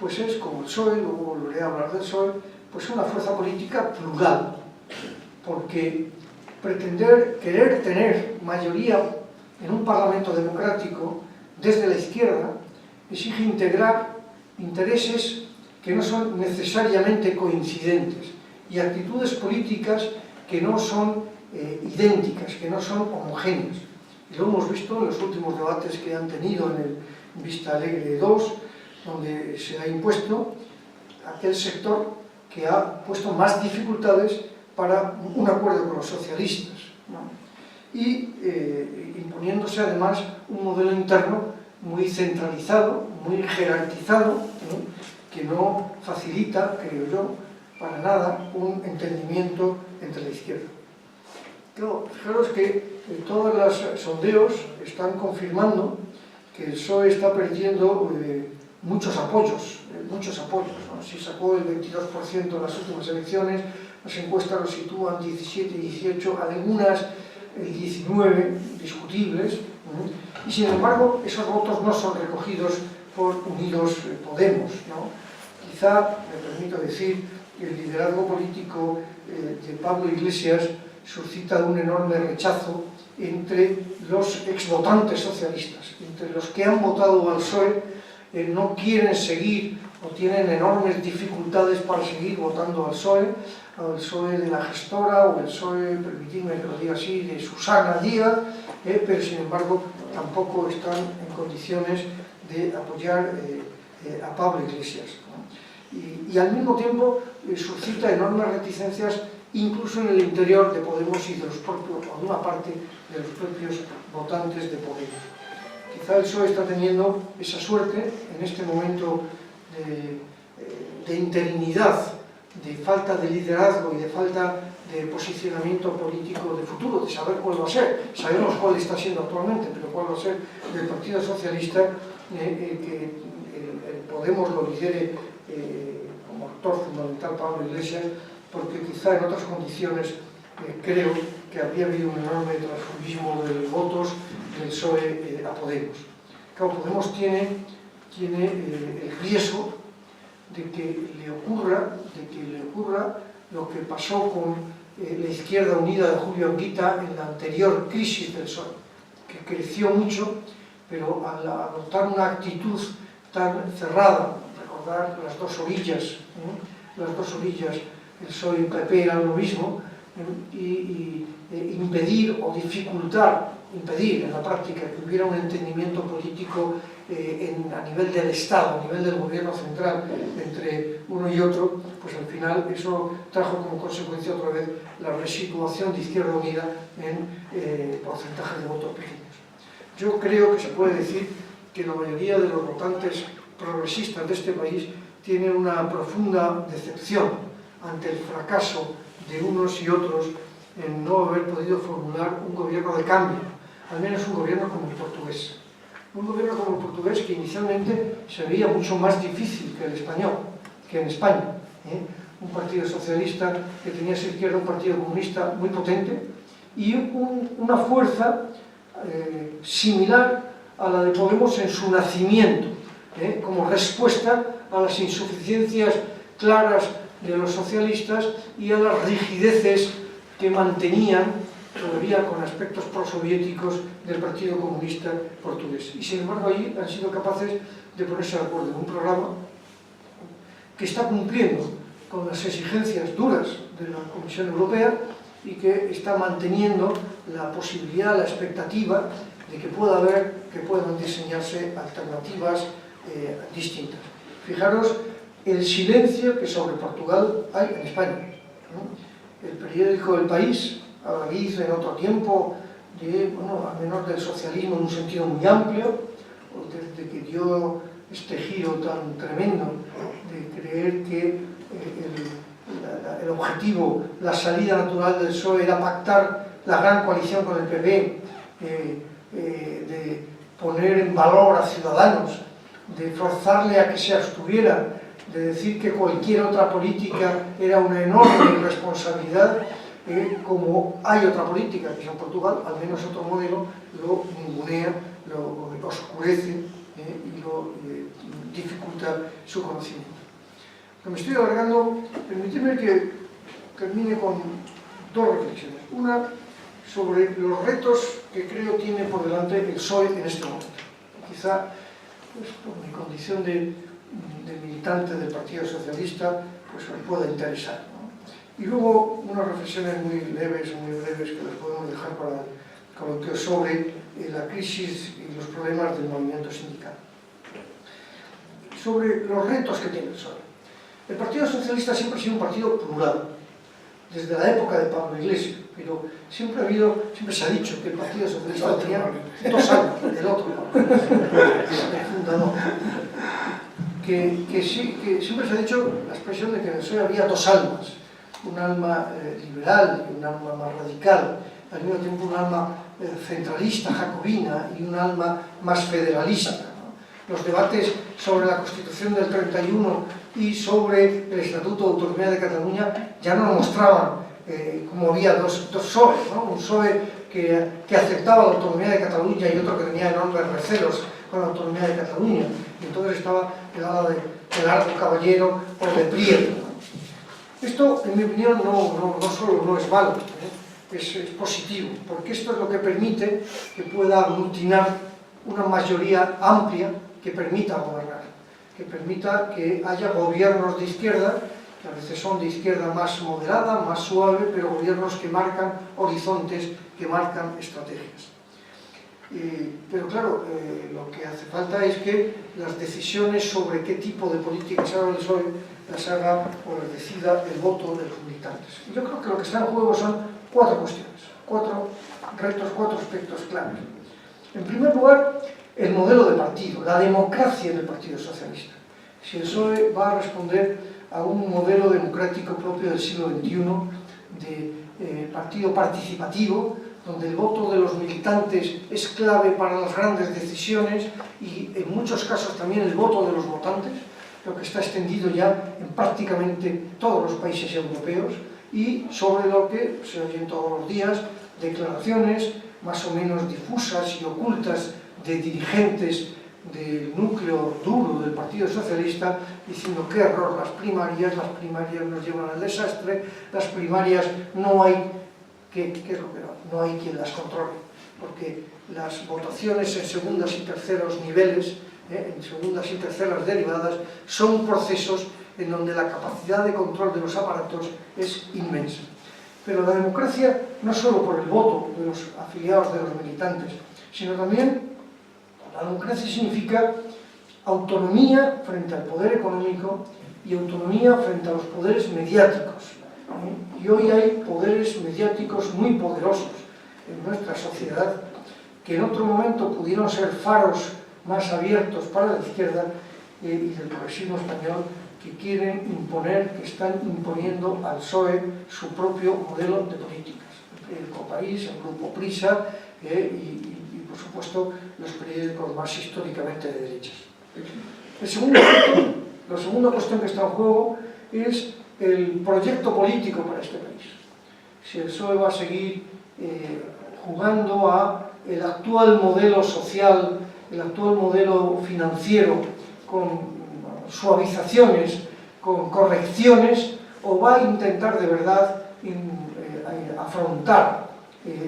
pues es como el PSOE, luego volveré a hablar del PSOE, pues una fuerza política plural, porque querer tener mayoría en un parlamento democrático desde la izquierda exige integrar intereses que no son necesariamente coincidentes y actitudes políticas que no son idénticas, que no son homogéneas. Y lo hemos visto en los últimos debates que han tenido en el Vista Alegre 2, donde se ha impuesto aquel sector que ha puesto más dificultades para un acuerdo con los socialistas, ¿no? Y imponiéndose además un modelo interno muy centralizado, muy jerarquizado, ¿no? Que no facilita, creo yo, para nada un entendimiento entre la izquierda. Claro, fijaros que todos los sondeos están confirmando que el PSOE está perdiendo muchos apoyos, ¿no? Si sacó el 22% en las últimas elecciones, las encuestas lo sitúan 17, 18, algunas el 19, discutibles, ¿no? Y sin embargo esos votos no son recogidos por Unidos Podemos, ¿no? Quizá, me permito decir, el liderazgo político de Pablo Iglesias suscita un enorme rechazo entre los exvotantes socialistas, entre los que han votado al PSOE, no quieren seguir o tienen enormes dificultades para seguir votando al PSOE de la gestora o el PSOE, permitidme que lo diga así, de Susana Díaz, pero sin embargo tampoco están en condiciones de apoyar a Pablo Iglesias, ¿no? Y al mismo tiempo suscita enormes reticencias incluso en el interior de Podemos y de los propios, o de una parte de los propios votantes de Podemos. Quizá el PSOE está teniendo esa suerte en este momento de interinidad, de falta de liderazgo y de falta de posicionamiento político de futuro, de saber cuál va a ser. Sabemos cuál está siendo actualmente, pero cuál va a ser del Partido Socialista, que el Podemos lo lidere como actor fundamental Pablo Iglesias, porque quizá en otras condiciones creo que habría habido un enorme transfugismo de votos del PSOE a Podemos. Claro, Podemos tiene el riesgo de que le ocurra lo que pasó con la Izquierda Unida de Julio Anguita en la anterior crisis del PSOE, que creció mucho, pero al adoptar una actitud tan cerrada, recordar las dos orillas, el PSOE y el PP eran lo mismo, y impedir o dificultar, impedir en la práctica que hubiera un entendimiento político a nivel del Estado, a nivel del gobierno central, entre uno y otro, pues al final eso trajo como consecuencia otra vez la resituación de Izquierda Unida en porcentajes de votos pequeños. Yo creo que se puede decir que la mayoría de los votantes progresistas de este país tienen una profunda decepción ante el fracaso de unos y otros en no haber podido formular un gobierno de cambio, al menos un gobierno como el portugués. Un gobierno como el portugués que inicialmente se veía mucho más difícil que el español, que en España. Un partido socialista que tenía a su izquierda un partido comunista muy potente y una fuerza similar a la de Podemos en su nacimiento, como respuesta a las insuficiencias claras de los socialistas y a las rigideces que mantenían todavía con aspectos prosoviéticos del Partido Comunista Portugués. Y sin embargo allí han sido capaces de ponerse de acuerdo en un programa que está cumpliendo con las exigencias duras de la Comisión Europea y que está manteniendo la posibilidad, la expectativa de que puedan diseñarse alternativas distintas. Fijaros el silencio que sobre Portugal hay en España. El periódico El País, a raíz en otro tiempo al menos del socialismo en un sentido muy amplio, desde que dio este giro tan tremendo de creer que el objetivo, la salida natural del PSOE era pactar la gran coalición con el PP, de poner en valor a Ciudadanos, de forzarle a que se abstuviera, de decir que cualquier otra política era una enorme irresponsabilidad, como hay otra política, que es en Portugal, al menos otro modelo, lo ningunea, lo oscurece y lo dificulta su conocimiento. Que me estoy alargando, permíteme que termine con dos reflexiones. Una, sobre los retos que creo tiene por delante el PSOE en este momento. Quizá, pues, por mi condición de militante del Partido Socialista, pues me pueda interesar, ¿no? Y luego unas reflexiones muy breves que las podemos dejar para coloquio sobre la crisis y los problemas del movimiento sindical. Sobre los retos que tiene el PSOE. El Partido Socialista siempre ha sido un partido plural, desde la época de Pablo Iglesias, pero siempre se ha dicho que el Partido Socialista tenía 2 almas, el otro, el fundador. Que siempre se ha dicho la expresión de que en el PSOE había 2 almas, un alma liberal y un alma más radical, al mismo tiempo un alma centralista, jacobina, y un alma más federalista, ¿no? Los debates sobre la Constitución del 31 y sobre el Estatuto de Autonomía de Cataluña ya no mostraban como había dos PSOE, ¿no? Un PSOE que aceptaba la autonomía de Cataluña y otro que tenía enormes recelos con la autonomía de Cataluña. Y entonces estaba el lado de Largo Caballero o de Prieto, ¿no? Esto, en mi opinión, no solo no es malo, es positivo, porque esto es lo que permite que pueda aglutinar una mayoría amplia que permita gobernar, que permita que haya gobiernos de izquierda, que a veces son de izquierda más moderada, más suave, pero gobiernos que marcan horizontes, que marcan estrategias. Pero claro, lo que hace falta es que las decisiones sobre qué tipo de políticas haga el PSOE las haga o las decida el voto de los militantes. Y yo creo que lo que está en juego son 4 cuestiones, 4 retos, 4 aspectos claves. En primer lugar, el modelo de partido, la democracia del Partido Socialista. Si el PSOE va a responder a un modelo democrático propio del siglo XXI, de partido participativo, donde el voto de los militantes es clave para las grandes decisiones y en muchos casos también el voto de los votantes, lo que está extendido ya en prácticamente todos los países europeos, y sobre lo que se oyen todos los días declaraciones más o menos difusas y ocultas de dirigentes del núcleo duro del Partido Socialista diciendo qué error las primarias nos llevan al desastre, las primarias no hay, ¿qué es lo que no hay quien las controle? Porque las votaciones en segundas y terceros niveles, en segundas y terceras derivadas, son procesos en donde la capacidad de control de los aparatos es inmensa. Pero la democracia no solo por el voto de los afiliados de los militantes, sino también la democracia significa autonomía frente al poder económico y autonomía frente a los poderes mediáticos. Y hoy hay poderes mediáticos muy poderosos en nuestra sociedad que en otro momento pudieron ser faros más abiertos para la izquierda y del progresismo español, que quieren imponer, que están imponiendo al PSOE su propio modelo de políticas. El Copaís, el Grupo Prisa y por supuesto, los periódicos más históricamente de derechas. La segunda cuestión que está en juego es el proyecto político para este país. Si el PSOE va a seguir jugando a el actual modelo social, el actual modelo financiero, con suavizaciones, con correcciones, o va a intentar de verdad afrontar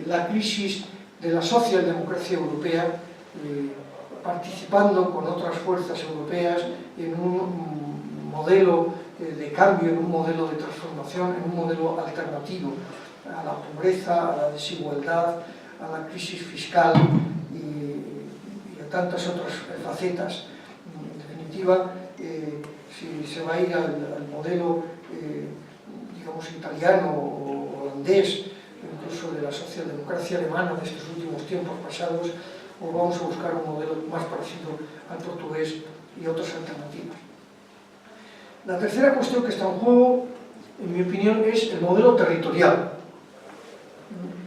la crisis de la socialdemocracia europea, participando con otras fuerzas europeas en un modelo de cambio, en un modelo de transformación, en un modelo alternativo a la pobreza, a la desigualdad, a la crisis fiscal y a tantas otras facetas. En definitiva, si se va a ir al modelo, digamos, italiano o holandés, incluso de la socialdemocracia alemana de estos últimos tiempos pasados, o vamos a buscar un modelo más parecido al portugués y otras alternativas. La tercera cuestión que está en juego, en mi opinión, es el modelo territorial.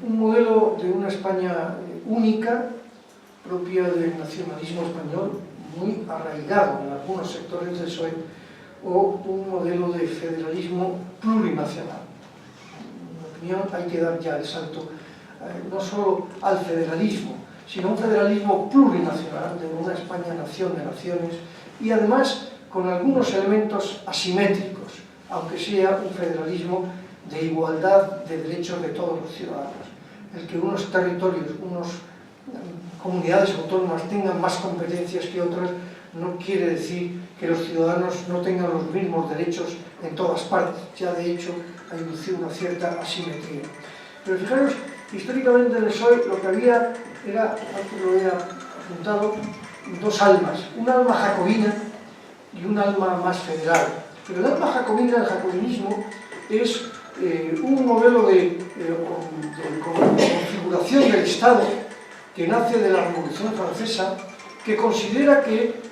Un modelo de una España única, propia del nacionalismo español, muy arraigado en algunos sectores del PSOE, o un modelo de federalismo plurinacional. En mi opinión, hay que dar ya el salto no solo al federalismo, sino un federalismo plurinacional de una España-nación de naciones, y además con algunos elementos asimétricos, aunque sea un federalismo de igualdad de derechos de todos los ciudadanos. El que unos territorios, unas comunidades autónomas tengan más competencias que otras, no quiere decir que los ciudadanos no tengan los mismos derechos en todas partes. Ya de hecho hay una cierta asimetría. Pero fijaros, históricamente en el PSOE lo que había era, antes lo había apuntado, dos almas, un alma jacobina y un alma más federal. Pero el alma jacobina, el jacobinismo, es un modelo de configuración del Estado que nace de la Revolución Francesa, que considera que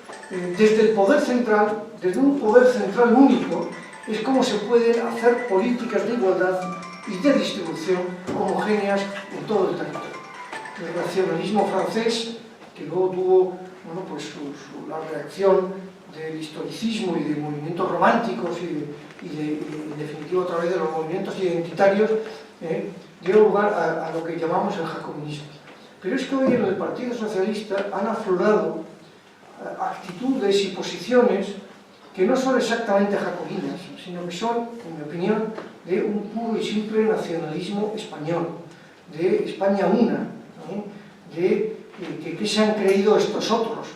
desde el poder central, desde un poder central único, es como se pueden hacer políticas de igualdad y de distribución homogéneas en todo el territorio. El racionalismo francés, que luego tuvo, bueno, pues la reacción del historicismo y de movimientos románticos y en definitiva a través de los movimientos identitarios, dio lugar a lo que llamamos el jacobinismo. Pero es que hoy en el Partido Socialista han aflorado actitudes y posiciones que no son exactamente jacobinas, sino que son, en mi opinión, de un puro y simple nacionalismo español, de España una, de que se han creído estos otros,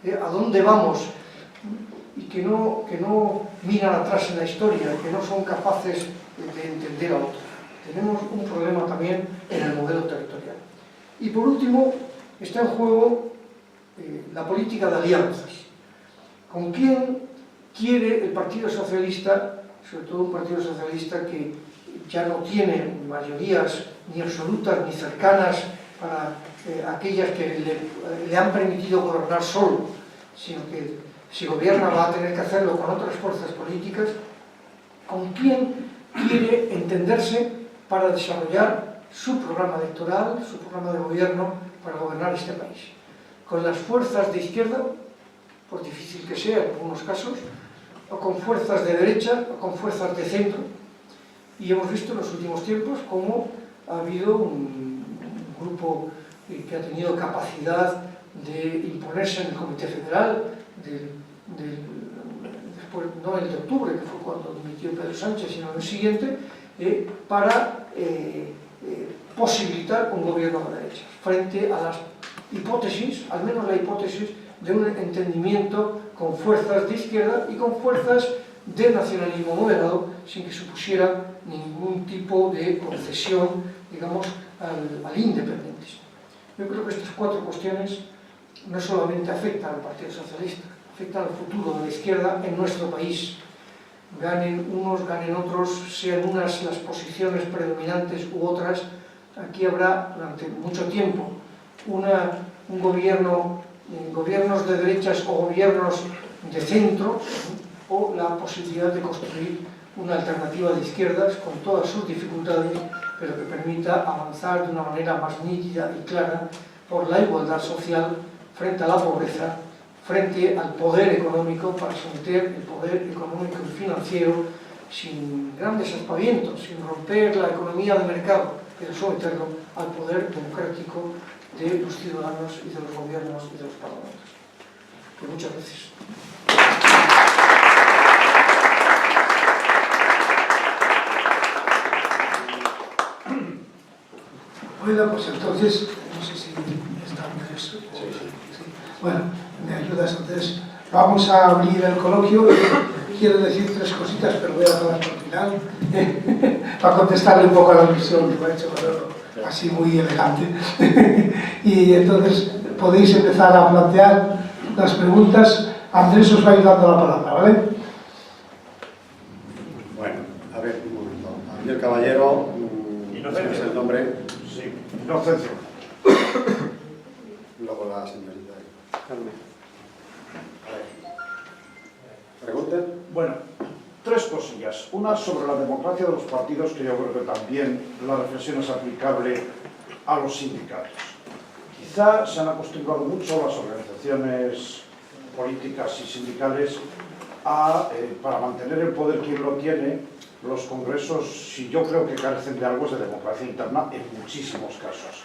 a dónde vamos, y que no miran atrás en la historia, que no son capaces de entender a otros. Tenemos un problema también en el modelo territorial. Y por último, está en juego la política de alianzas. ¿Con quién quiere el Partido Socialista, sobre todo un Partido Socialista que ya no tiene mayorías ni absolutas ni cercanas para aquellas que le han permitido gobernar solo, sino que si gobierna va a tener que hacerlo con otras fuerzas políticas? ¿Con quién quiere entenderse para desarrollar su programa electoral, su programa de gobierno para gobernar este país? ¿Con las fuerzas de izquierda, por difícil que sea en algunos casos, o con fuerzas de derecha, o con fuerzas de centro? Y hemos visto en los últimos tiempos cómo ha habido un grupo que ha tenido capacidad de imponerse en el Comité Federal, después, no el de octubre, que fue cuando dimitió Pedro Sánchez, sino el siguiente, para posibilitar un gobierno de derecha, frente a las hipótesis, al menos la hipótesis de un entendimiento con fuerzas de izquierda y con fuerzas de nacionalismo moderado, sin que supusiera ningún tipo de concesión, digamos, al independentismo. Yo creo que estas cuatro cuestiones no solamente afectan al Partido Socialista, afectan al futuro de la izquierda en nuestro país. Ganen unos, ganen otros, sean unas las posiciones predominantes u otras, aquí habrá durante mucho tiempo un gobiernos de derechas o gobiernos de centro, o la posibilidad de construir una alternativa de izquierdas con todas sus dificultades, pero que permita avanzar de una manera más nítida y clara por la igualdad social frente a la pobreza, frente al poder económico, para someter el poder económico y financiero sin grandes aspavientos, sin romper la economía de mercado, pero someterlo al poder democrático de los ciudadanos y de los gobiernos y de los parlamentos. Pues muchas gracias. Bueno, pues entonces, no sé si está Andrés. Sí. Bueno, me ayudas, Andrés. Vamos a abrir el coloquio. Quiero decir 3 cositas, pero voy a dejar por el final, para contestarle un poco a la misión que me ha hecho Manolo, así muy elegante. Y entonces podéis empezar a plantear las preguntas. Andrés os va ayudando la palabra, ¿vale? Bueno, a ver, un momento. A mí el caballero, ¿cuál es el nombre? Sí, Inocencio. Luego la señorita. Carmen. ¿Pregunten? Bueno, 3 cosillas. Una sobre la democracia de los partidos, que yo creo que también la reflexión es aplicable a los sindicatos. Quizá se han acostumbrado mucho las organizaciones políticas y sindicales a, para mantener el poder quien lo tiene, los congresos, si yo creo que carecen de algo, es de democracia interna en muchísimos casos.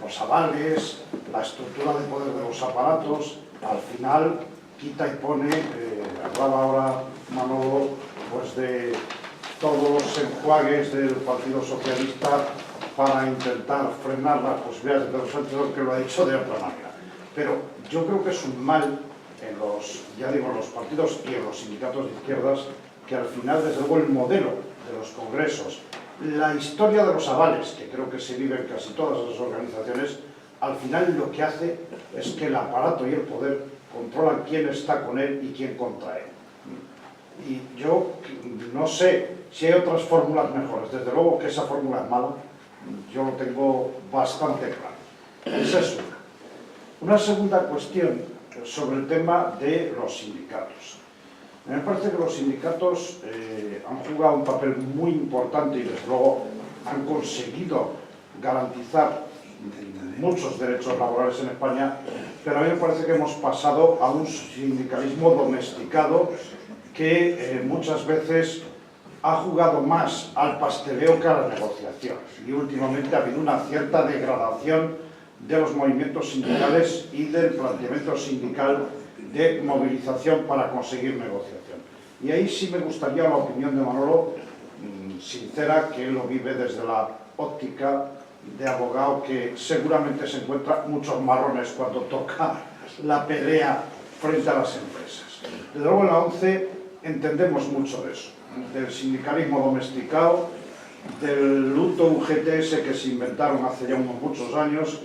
Los avales, la estructura de poder de los aparatos, al final quita y pone, hablaba ahora Manolo, pues de todos los enjuagues del Partido Socialista para intentar frenar las posibilidades de Pedro Sánchez, que lo ha dicho de otra manera. Pero yo creo que es un mal en los, ya digo, en los partidos y en los sindicatos de izquierdas, que al final, desde luego, el modelo de los congresos, la historia de los avales, que creo que se vive en casi todas esas organizaciones, al final lo que hace es que el aparato y el poder controlan quién está con él y quién contra él. Y yo no sé si hay otras fórmulas mejores. Desde luego que esa fórmula es mala, yo lo tengo bastante claro. Esa es una. Una segunda cuestión sobre el tema de los sindicatos. Me parece que los sindicatos han jugado un papel muy importante y desde luego han conseguido garantizar muchos derechos laborales en España, pero a mí me parece que hemos pasado a un sindicalismo domesticado que muchas veces ha jugado más al pasteleo que a la negociación, y últimamente ha habido una cierta degradación de los movimientos sindicales y del planteamiento sindical de movilización para conseguir negociación. Y ahí sí me gustaría la opinión de Manolo, sincera, que él lo vive desde la óptica de abogado, que seguramente se encuentra muchos marrones cuando toca la pelea frente a las empresas. Desde luego en la ONCE entendemos mucho de eso, del sindicalismo domesticado, del luto UGTS que se inventaron hace ya unos muchos años,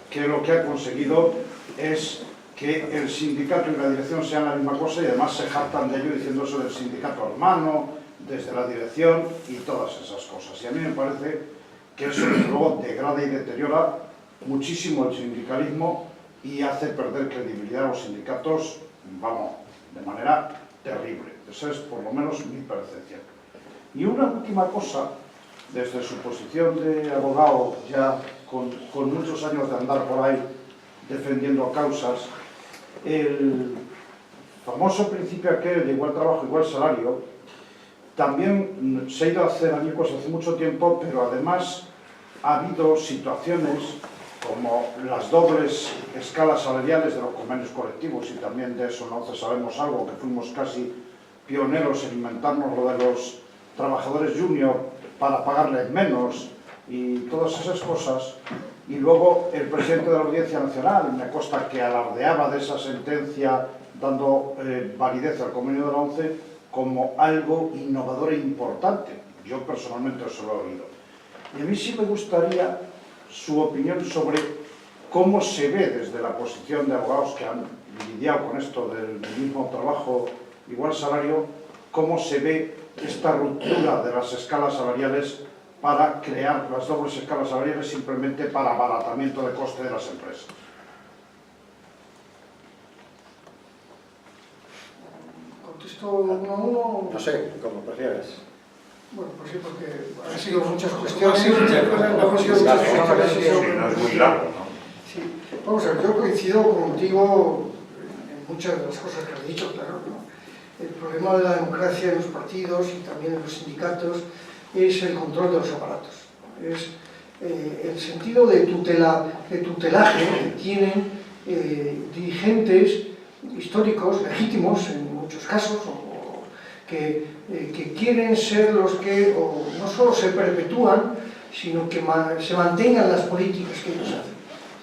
que lo que ha conseguido es que el sindicato y la dirección sean la misma cosa, y además se jactan de ello diciendo eso del sindicato hermano, desde la dirección y todas esas cosas. Y a mí me parece que eso desde luego degrada y deteriora muchísimo el sindicalismo y hace perder credibilidad a los sindicatos, vamos, de manera terrible. Esa es por lo menos mi percepción. Y una última cosa, desde su posición de abogado, ya con muchos años de andar por ahí defendiendo causas, el famoso principio aquel de igual trabajo, igual salario, también se ha ido a hacer añicos hace mucho tiempo, pero además ha habido situaciones como las dobles escalas salariales de los convenios colectivos, y también de eso no sabemos algo, que fuimos casi pioneros en inventarnos lo de los trabajadores junior para pagarles menos y todas esas cosas. Y luego el presidente de la Audiencia Nacional, me consta que alardeaba de esa sentencia dando validez al convenio de la ONCE como algo innovador e importante. Yo personalmente eso lo he oído. Y a mí sí me gustaría su opinión sobre cómo se ve desde la posición de abogados que han lidiado con esto del mismo trabajo, igual salario, cómo se ve esta ruptura de las escalas salariales para crear las dobles escalas salariales simplemente para abaratamiento de coste de las empresas. ¿Contesto uno a uno? No sé, como prefieres. Bueno, pues sí, porque han sido muchas cuestiones. Sí, no es muy largo, ¿no? Sí. Vamos a ver, yo coincido contigo en muchas de las cosas que has dicho, claro, ¿no? El problema de la democracia en los partidos y también en los sindicatos es el control de los aparatos. Es el sentido de tutelaje que tienen dirigentes históricos, legítimos en muchos casos, o que quieren ser los que no solo se perpetúan, sino que se mantengan las políticas que ellos hacen.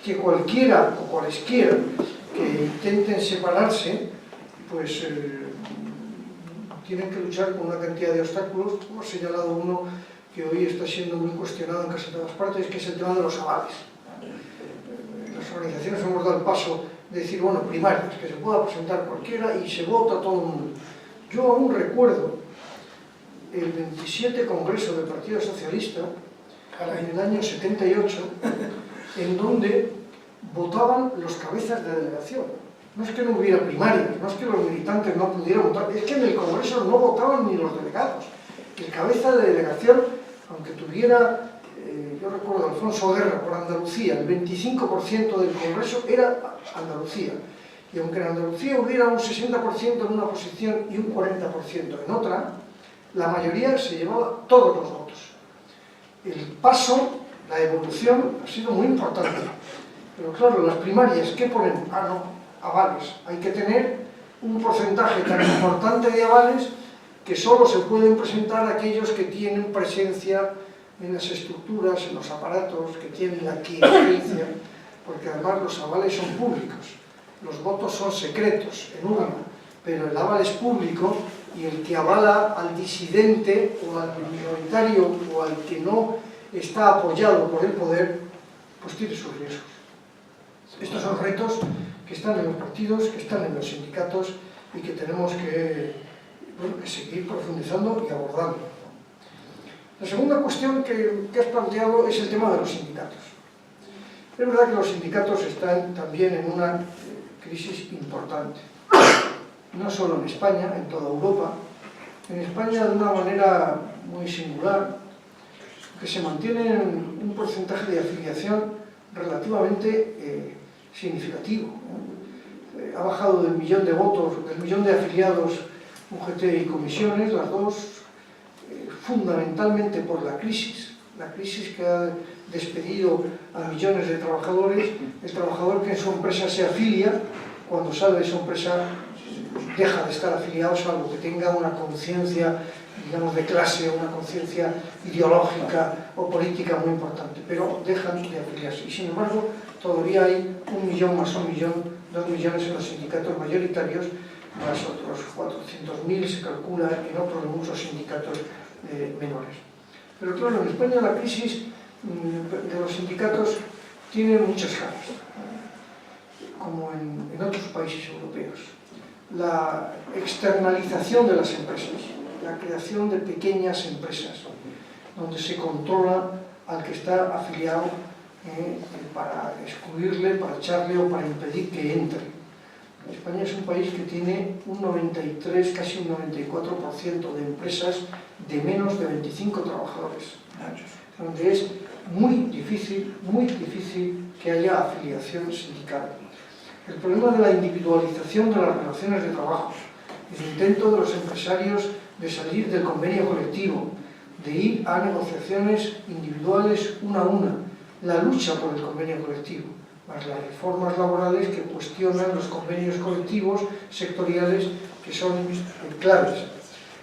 Que cualquiera o cualesquiera que intenten separarse, pues tienen que luchar con una cantidad de obstáculos. Hemos señalado uno que hoy está siendo muy cuestionado en casi todas partes, que es el tema de los avales. Las organizaciones hemos dado el paso de decir, bueno, primarias, que se pueda presentar cualquiera y se vota todo el mundo. Yo aún recuerdo el 27 Congreso del Partido Socialista, en el año 78, en donde votaban los cabezas de delegación. No es que no hubiera primarias, no es que los militantes no pudieran votar, es que en el Congreso no votaban ni los delegados. El cabeza de delegación, aunque tuviera, yo recuerdo a Alfonso Guerra por Andalucía, el 25% del Congreso era Andalucía. Y aunque en Andalucía hubiera un 60% en una posición y un 40% en otra, la mayoría se llevaba todos los votos. El paso, la evolución, ha sido muy importante. Pero claro, las primarias, ¿qué ponen? Ah, no, avales. Hay que tener un porcentaje tan importante de avales que solo se pueden presentar aquellos que tienen presencia en las estructuras, en los aparatos, que tienen la quiesencia, porque además los avales son públicos, los votos son secretos en urna, pero el aval es público y el que avala al disidente o al minoritario o al que no está apoyado por el poder, pues tiene sus riesgos. Estos son retos que están en los partidos, que están en los sindicatos y que tenemos que seguir profundizando y abordando. La segunda cuestión que has planteado es el tema de los sindicatos. Es verdad que los sindicatos están también en una crisis importante, no solo en España, en toda Europa. En España de una manera muy singular, que se mantiene un porcentaje de afiliación relativamente significativo. Ha bajado del millón de votos, del millón de afiliados UGT y comisiones, las dos, fundamentalmente por la crisis que ha despedido a millones de trabajadores. El trabajador que en su empresa se afilia, cuando sale de su empresa deja de estar afiliado, salvo que tenga una conciencia, digamos, de clase, una conciencia ideológica o política muy importante, pero dejan de afiliarse. Y sin embargo, todavía hay 1 millón más 1 millón, 2 millones en los sindicatos mayoritarios, más otros 400.000 se calcula en otros muchos sindicatos menores. Pero claro, en España la crisis de los sindicatos tiene muchas caras, como en otros países europeos. La externalización de las empresas, la creación de pequeñas empresas, donde se controla al que está afiliado para excluirle, para echarle o para impedir que entre. España es un país que tiene un 93, casi un 94% de empresas de menos de 25 trabajadores, donde es muy difícil que haya afiliación sindical. El problema de la individualización de las relaciones de trabajo, el intento de los empresarios de salir del convenio colectivo, de ir a negociaciones individuales una a una, la lucha por el convenio colectivo, más las reformas laborales que cuestionan los convenios colectivos sectoriales que son claves.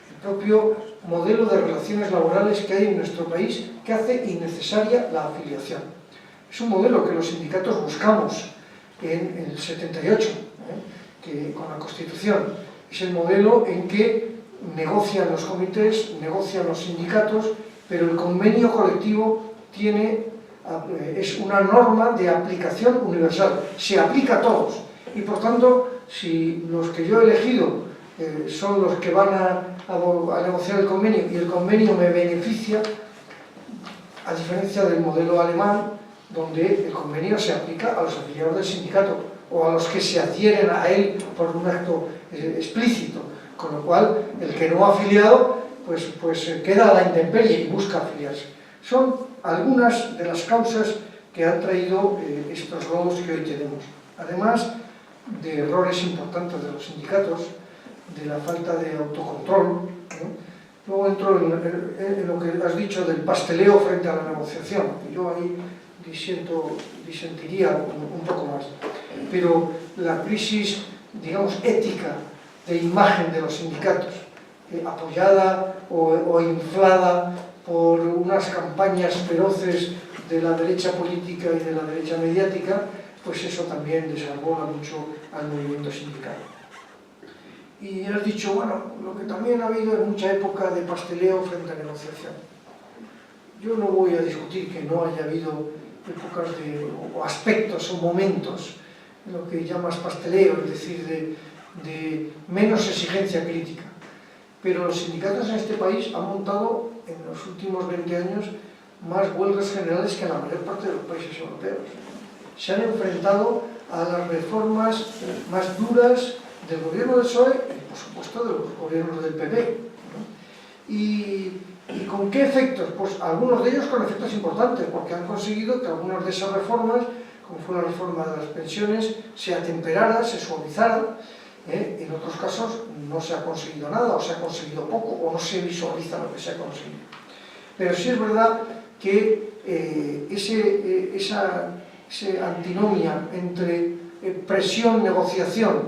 El propio modelo de relaciones laborales que hay en nuestro país que hace innecesaria la afiliación. Es un modelo que los sindicatos buscamos en el 78, que con la Constitución. Es el modelo en que negocian los comités, negocian los sindicatos, pero el convenio colectivo es una norma de aplicación universal, se aplica a todos. Y por tanto, si los que yo he elegido son los que van a negociar el convenio y el convenio me beneficia, a diferencia del modelo alemán, donde el convenio se aplica a los afiliados del sindicato o a los que se adhieren a él por un acto explícito, con lo cual el que no ha afiliado pues queda a la intemperie y busca afiliarse. Son algunas de las causas que han traído estos logros que hoy tenemos. Además de errores importantes de los sindicatos, de la falta de autocontrol, luego entro en lo que has dicho del pasteleo frente a la negociación, que yo ahí disentiría un poco más. Pero la crisis, digamos, ética, de imagen de los sindicatos, apoyada o inflada por unas campañas feroces de la derecha política y de la derecha mediática, pues eso también desarbola mucho al movimiento sindical. Y has dicho, bueno, lo que también ha habido es mucha época de pasteleo frente a negociación. Yo no voy a discutir que no haya habido épocas o aspectos o momentos en lo que llamas pasteleo, es decir, de menos exigencia crítica. Pero los sindicatos en este país han montado en los últimos 20 años más huelgas generales que en la mayor parte de los países europeos. Se han enfrentado a las reformas más duras del gobierno del PSOE y, por supuesto, de los gobiernos del PP, ¿no? ¿Y con qué efectos? Pues algunos de ellos con efectos importantes, porque han conseguido que algunas de esas reformas, como fue la reforma de las pensiones, se atemperaran, se suavizaran. En otros casos no se ha conseguido nada, o se ha conseguido poco, o no se visualiza lo que se ha conseguido. Pero sí es verdad que esa antinomia entre presión-negociación,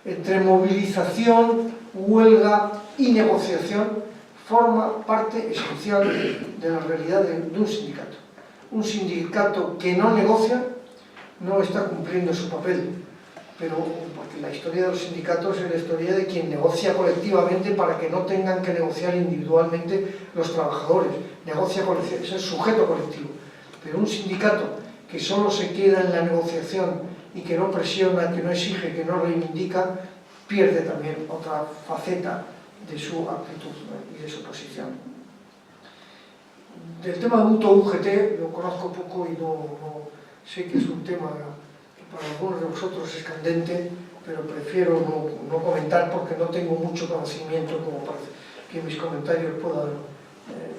entre movilización, huelga y negociación, forma parte esencial de la realidad de un sindicato. Un sindicato que no negocia no está cumpliendo su papel, pero porque la historia de los sindicatos es la historia de quien negocia colectivamente para que no tengan que negociar individualmente los trabajadores. Negocia colectivamente, es el sujeto colectivo. Pero un sindicato que solo se queda en la negociación y que no presiona, que no exige, que no reivindica, pierde también otra faceta de su actitud, ¿no? Y de su posición. Del tema de mutuo UGT lo conozco poco y no sé que es un tema que para algunos de vosotros es candente, pero prefiero no comentar porque no tengo mucho conocimiento como para que mis comentarios puedan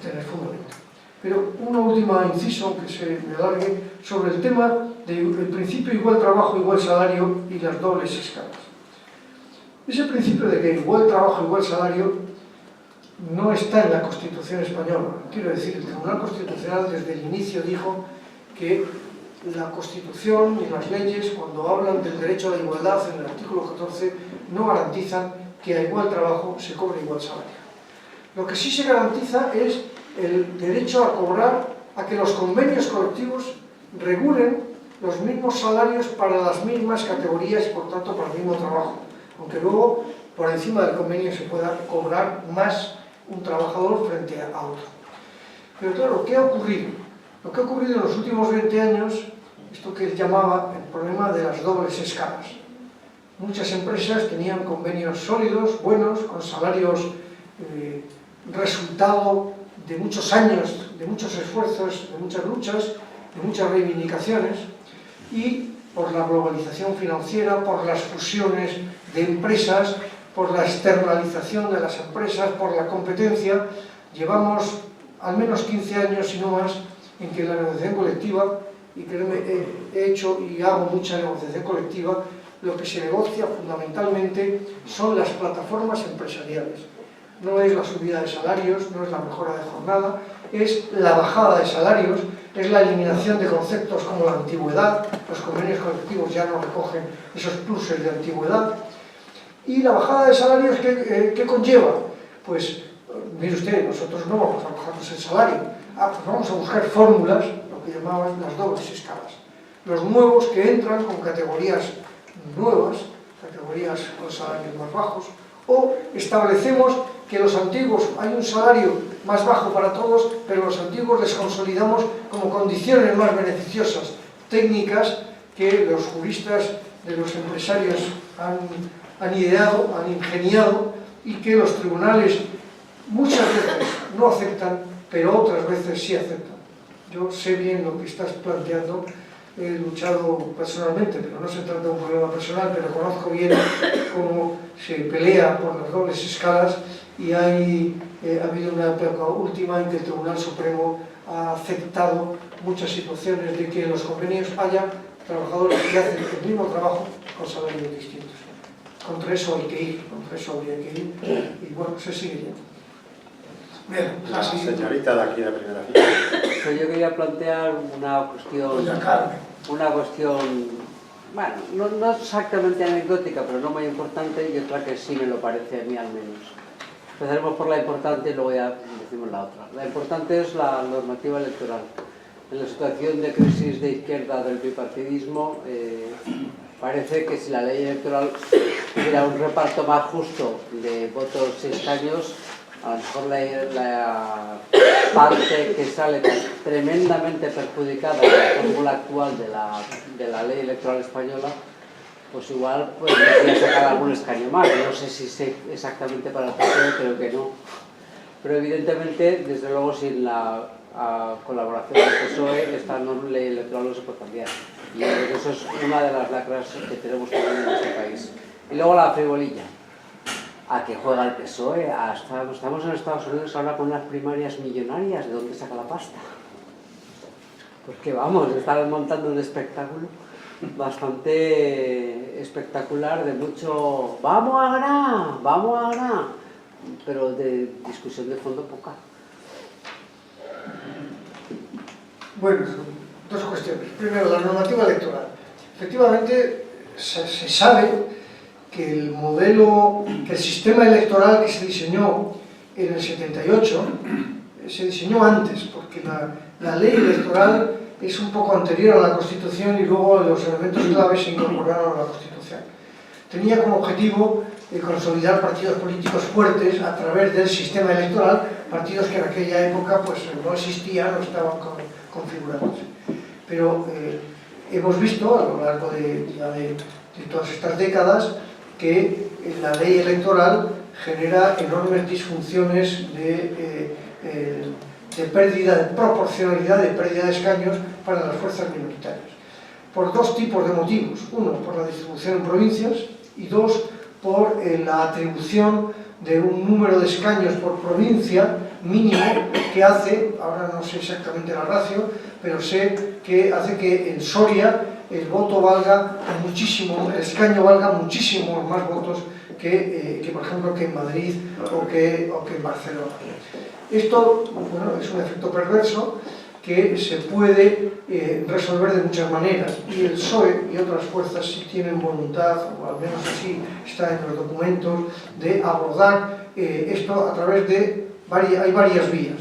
tener fundamento. Pero una última inciso, aunque se me alargue, sobre el tema del principio igual trabajo, igual salario y las dobles escalas. Ese principio de que igual trabajo, igual salario no está en la Constitución española. Quiero decir, el Tribunal Constitucional desde el inicio dijo que la Constitución y las leyes, cuando hablan del derecho a la igualdad en el artículo 14, no garantizan que a igual trabajo se cobre igual salario. Lo que sí se garantiza es el derecho a cobrar, a que los convenios colectivos regulen los mismos salarios para las mismas categorías y por tanto para el mismo trabajo, aunque luego por encima del convenio se pueda cobrar más un trabajador frente a otro. Pero claro, ¿qué ha ocurrido? Lo que ha ocurrido en los últimos 20 años, esto que él llamaba el problema de las dobles escalas. Muchas empresas tenían convenios sólidos, buenos, con salarios resultado de muchos años, de muchos esfuerzos, de muchas luchas, de muchas reivindicaciones, y por la globalización financiera, por las fusiones de empresas, por la externalización de las empresas, por la competencia, llevamos al menos 15 años y no más en que la negociación colectiva, y créeme, he hecho y hago mucha negociación colectiva, lo que se negocia fundamentalmente son las plataformas empresariales. No es la subida de salarios, no es la mejora de jornada, es la bajada de salarios, es la eliminación de conceptos como la antigüedad, los convenios colectivos ya no recogen esos pluses de antigüedad, y la bajada de salarios, ¿qué conlleva? Pues, mire usted, nosotros no vamos a bajarnos el salario, pues vamos a buscar fórmulas, lo que llamaban las dobles escalas. Los nuevos que entran con categorías nuevas, categorías con salarios más bajos, o establecemos que los antiguos, hay un salario más bajo para todos, pero los antiguos les consolidamos como condiciones más beneficiosas, técnicas que los juristas de los empresarios han ideado, han ingeniado, y que los tribunales muchas veces no aceptan, pero otras veces sí aceptan. Yo sé bien lo que estás planteando, he luchado personalmente, pero no se trata de un problema personal, pero conozco bien cómo se pelea por las dobles escalas y ha habido una época última en que el Tribunal Supremo ha aceptado muchas situaciones de que en los convenios haya trabajadores que hacen el mismo trabajo con salarios distintos. Contra eso hay que ir, y bueno, se sigue yendo. Bien, La señorita de aquí de primera fila. Yo quería plantear una cuestión, bueno, no exactamente anecdótica, pero no muy importante, y otra que sí me lo parece a mí al menos. Empezaremos por la importante y luego ya decimos la otra. La importante es la normativa electoral. En la situación de crisis de izquierda del bipartidismo, parece que si la ley electoral tuviera un reparto más justo de votos y escaños, a lo mejor la parte que sale tremendamente perjudicada en la fórmula actual de la ley electoral española, pues igual podría sacar algún escaño más. No sé si sé exactamente para el PSOE, creo que no. Pero evidentemente, desde luego, sin la colaboración del PSOE, esta ley electoral no se puede cambiar. Y yo creo que eso es una de las lacras que tenemos también en este país. Y luego la frivolilla. ¿A qué juega el PSOE? Estamos en Estados Unidos ahora con unas primarias millonarias. ¿De dónde saca la pasta? Pues que vamos, están montando un espectáculo bastante espectacular, de mucho vamos a ganar, pero de discusión de fondo poca. Bueno, dos cuestiones. Primero, la normativa electoral. Efectivamente, se sabe que el sistema electoral que se diseñó en el 78 se diseñó antes, porque la ley electoral es un poco anterior a la Constitución y luego los elementos claves se incorporaron a la Constitución. Tenía como objetivo consolidar partidos políticos fuertes a través del sistema electoral, partidos que en aquella época pues, no existían, no estaban configurados. Pero hemos visto a lo largo de todas estas décadas que la ley electoral genera enormes disfunciones de pérdida de proporcionalidad, de pérdida de escaños para las fuerzas minoritarias. Por dos tipos de motivos. Uno, por la distribución en provincias, y dos, por la atribución de un número de escaños por provincia mínimo que hace, ahora no sé exactamente la ratio, pero sé que hace que en Soria el voto valga muchísimo, el escaño valga muchísimo más votos que por ejemplo, que en Madrid o que en Barcelona. Esto, bueno, es un efecto perverso que se puede resolver de muchas maneras, y el PSOE y otras fuerzas sí tienen voluntad, o al menos así está en los documentos, de abordar esto a través de hay varias vías.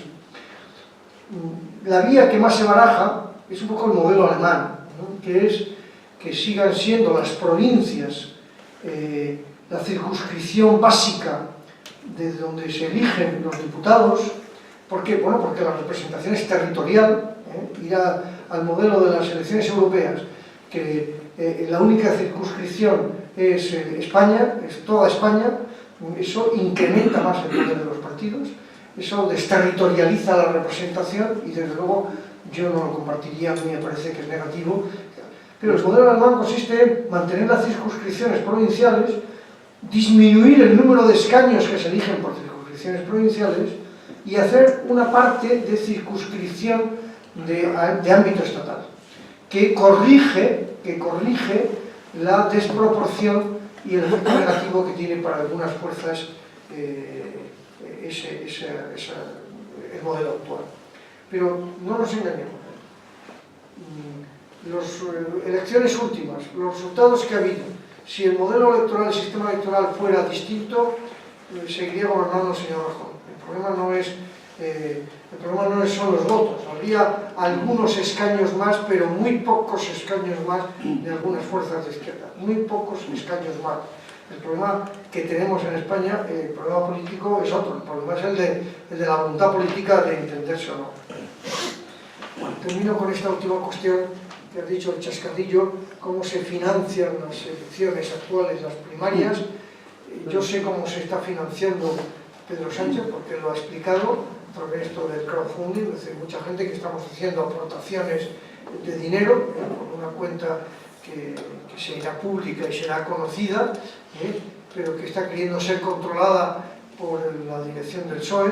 La vía que más se baraja es un poco el modelo alemán, ¿no? Que es que sigan siendo las provincias la circunscripción básica desde donde se eligen los diputados. ¿Por qué? Bueno, porque la representación es territorial, ir al modelo de las elecciones europeas, que la única circunscripción es España, es toda España. Eso incrementa más el poder de los partidos, eso desterritorializa la representación y desde luego yo no lo compartiría, a mí me parece que es negativo. Pero el modelo alemán consiste en mantener las circunscripciones provinciales, disminuir el número de escaños que se eligen por circunscripciones provinciales y hacer una parte de circunscripción de ámbito estatal, que corrige la desproporción y el efecto negativo que tiene para algunas fuerzas el modelo actual. Pero no nos engañemos. Las elecciones últimas, los resultados que ha habido, si el modelo electoral, el sistema electoral fuera distinto, seguiría gobernando el señor Rajoy. El problema no son los votos, habría algunos escaños más, pero muy pocos escaños más de algunas fuerzas de izquierda, muy pocos escaños más. El problema que tenemos en España, el problema político es otro, el problema es el de la voluntad política de entenderse o no. Bueno, termino con esta última cuestión que has dicho, el chascarrillo, cómo se financian las elecciones actuales, las primarias. Yo sé cómo se está financiando Pedro Sánchez, porque lo ha explicado a través esto del crowdfunding, es decir, mucha gente que estamos haciendo aportaciones de dinero con una cuenta que será pública y será conocida, pero que está queriendo ser controlada por la dirección del PSOE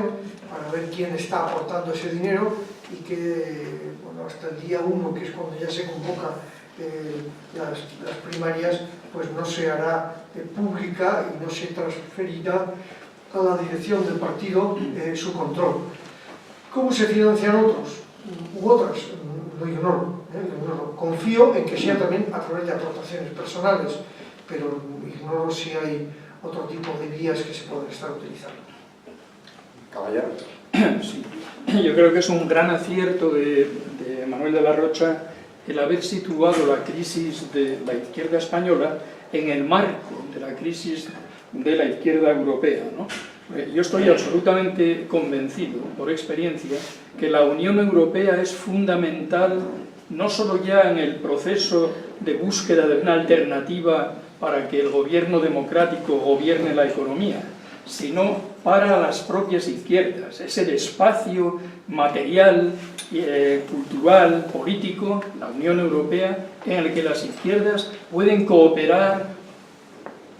para ver quién está aportando ese dinero y que, bueno, hasta el día 1, que es cuando ya se convoca las primarias, pues no se hará pública y no se transferirá a la dirección del partido su control. ¿Cómo se financian otros u otras? Lo ignoro, confío en que sea también a través de aportaciones personales, pero ignoro si hay otro tipo de vías que se pueden estar utilizando. Caballero. Sí. Yo creo que es un gran acierto de Manuel de la Rocha el haber situado la crisis de la izquierda española en el marco de la crisis de la izquierda europea, ¿no? Yo estoy absolutamente convencido, por experiencia, que la Unión Europea es fundamental no solo ya en el proceso de búsqueda de una alternativa para que el gobierno democrático gobierne la economía, sino para las propias izquierdas. Es el espacio material, cultural, político, la Unión Europea, en el que las izquierdas pueden cooperar,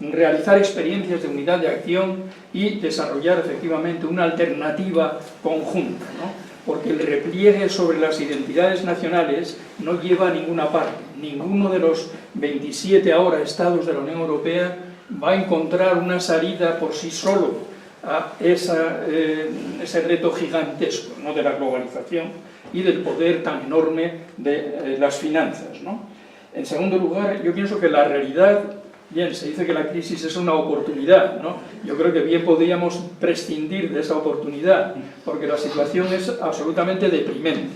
realizar experiencias de unidad de acción y desarrollar efectivamente una alternativa conjunta, ¿no? Porque el repliegue sobre las identidades nacionales no lleva a ninguna parte. Ninguno de los 27 ahora estados de la Unión Europea va a encontrar una salida por sí solo a ese reto gigantesco, ¿no?, de la globalización y del poder tan enorme de las finanzas, ¿no? En segundo lugar, yo pienso que la realidad, bien, se dice que la crisis es una oportunidad, ¿no? Yo creo que bien podríamos prescindir de esa oportunidad, porque la situación es absolutamente deprimente.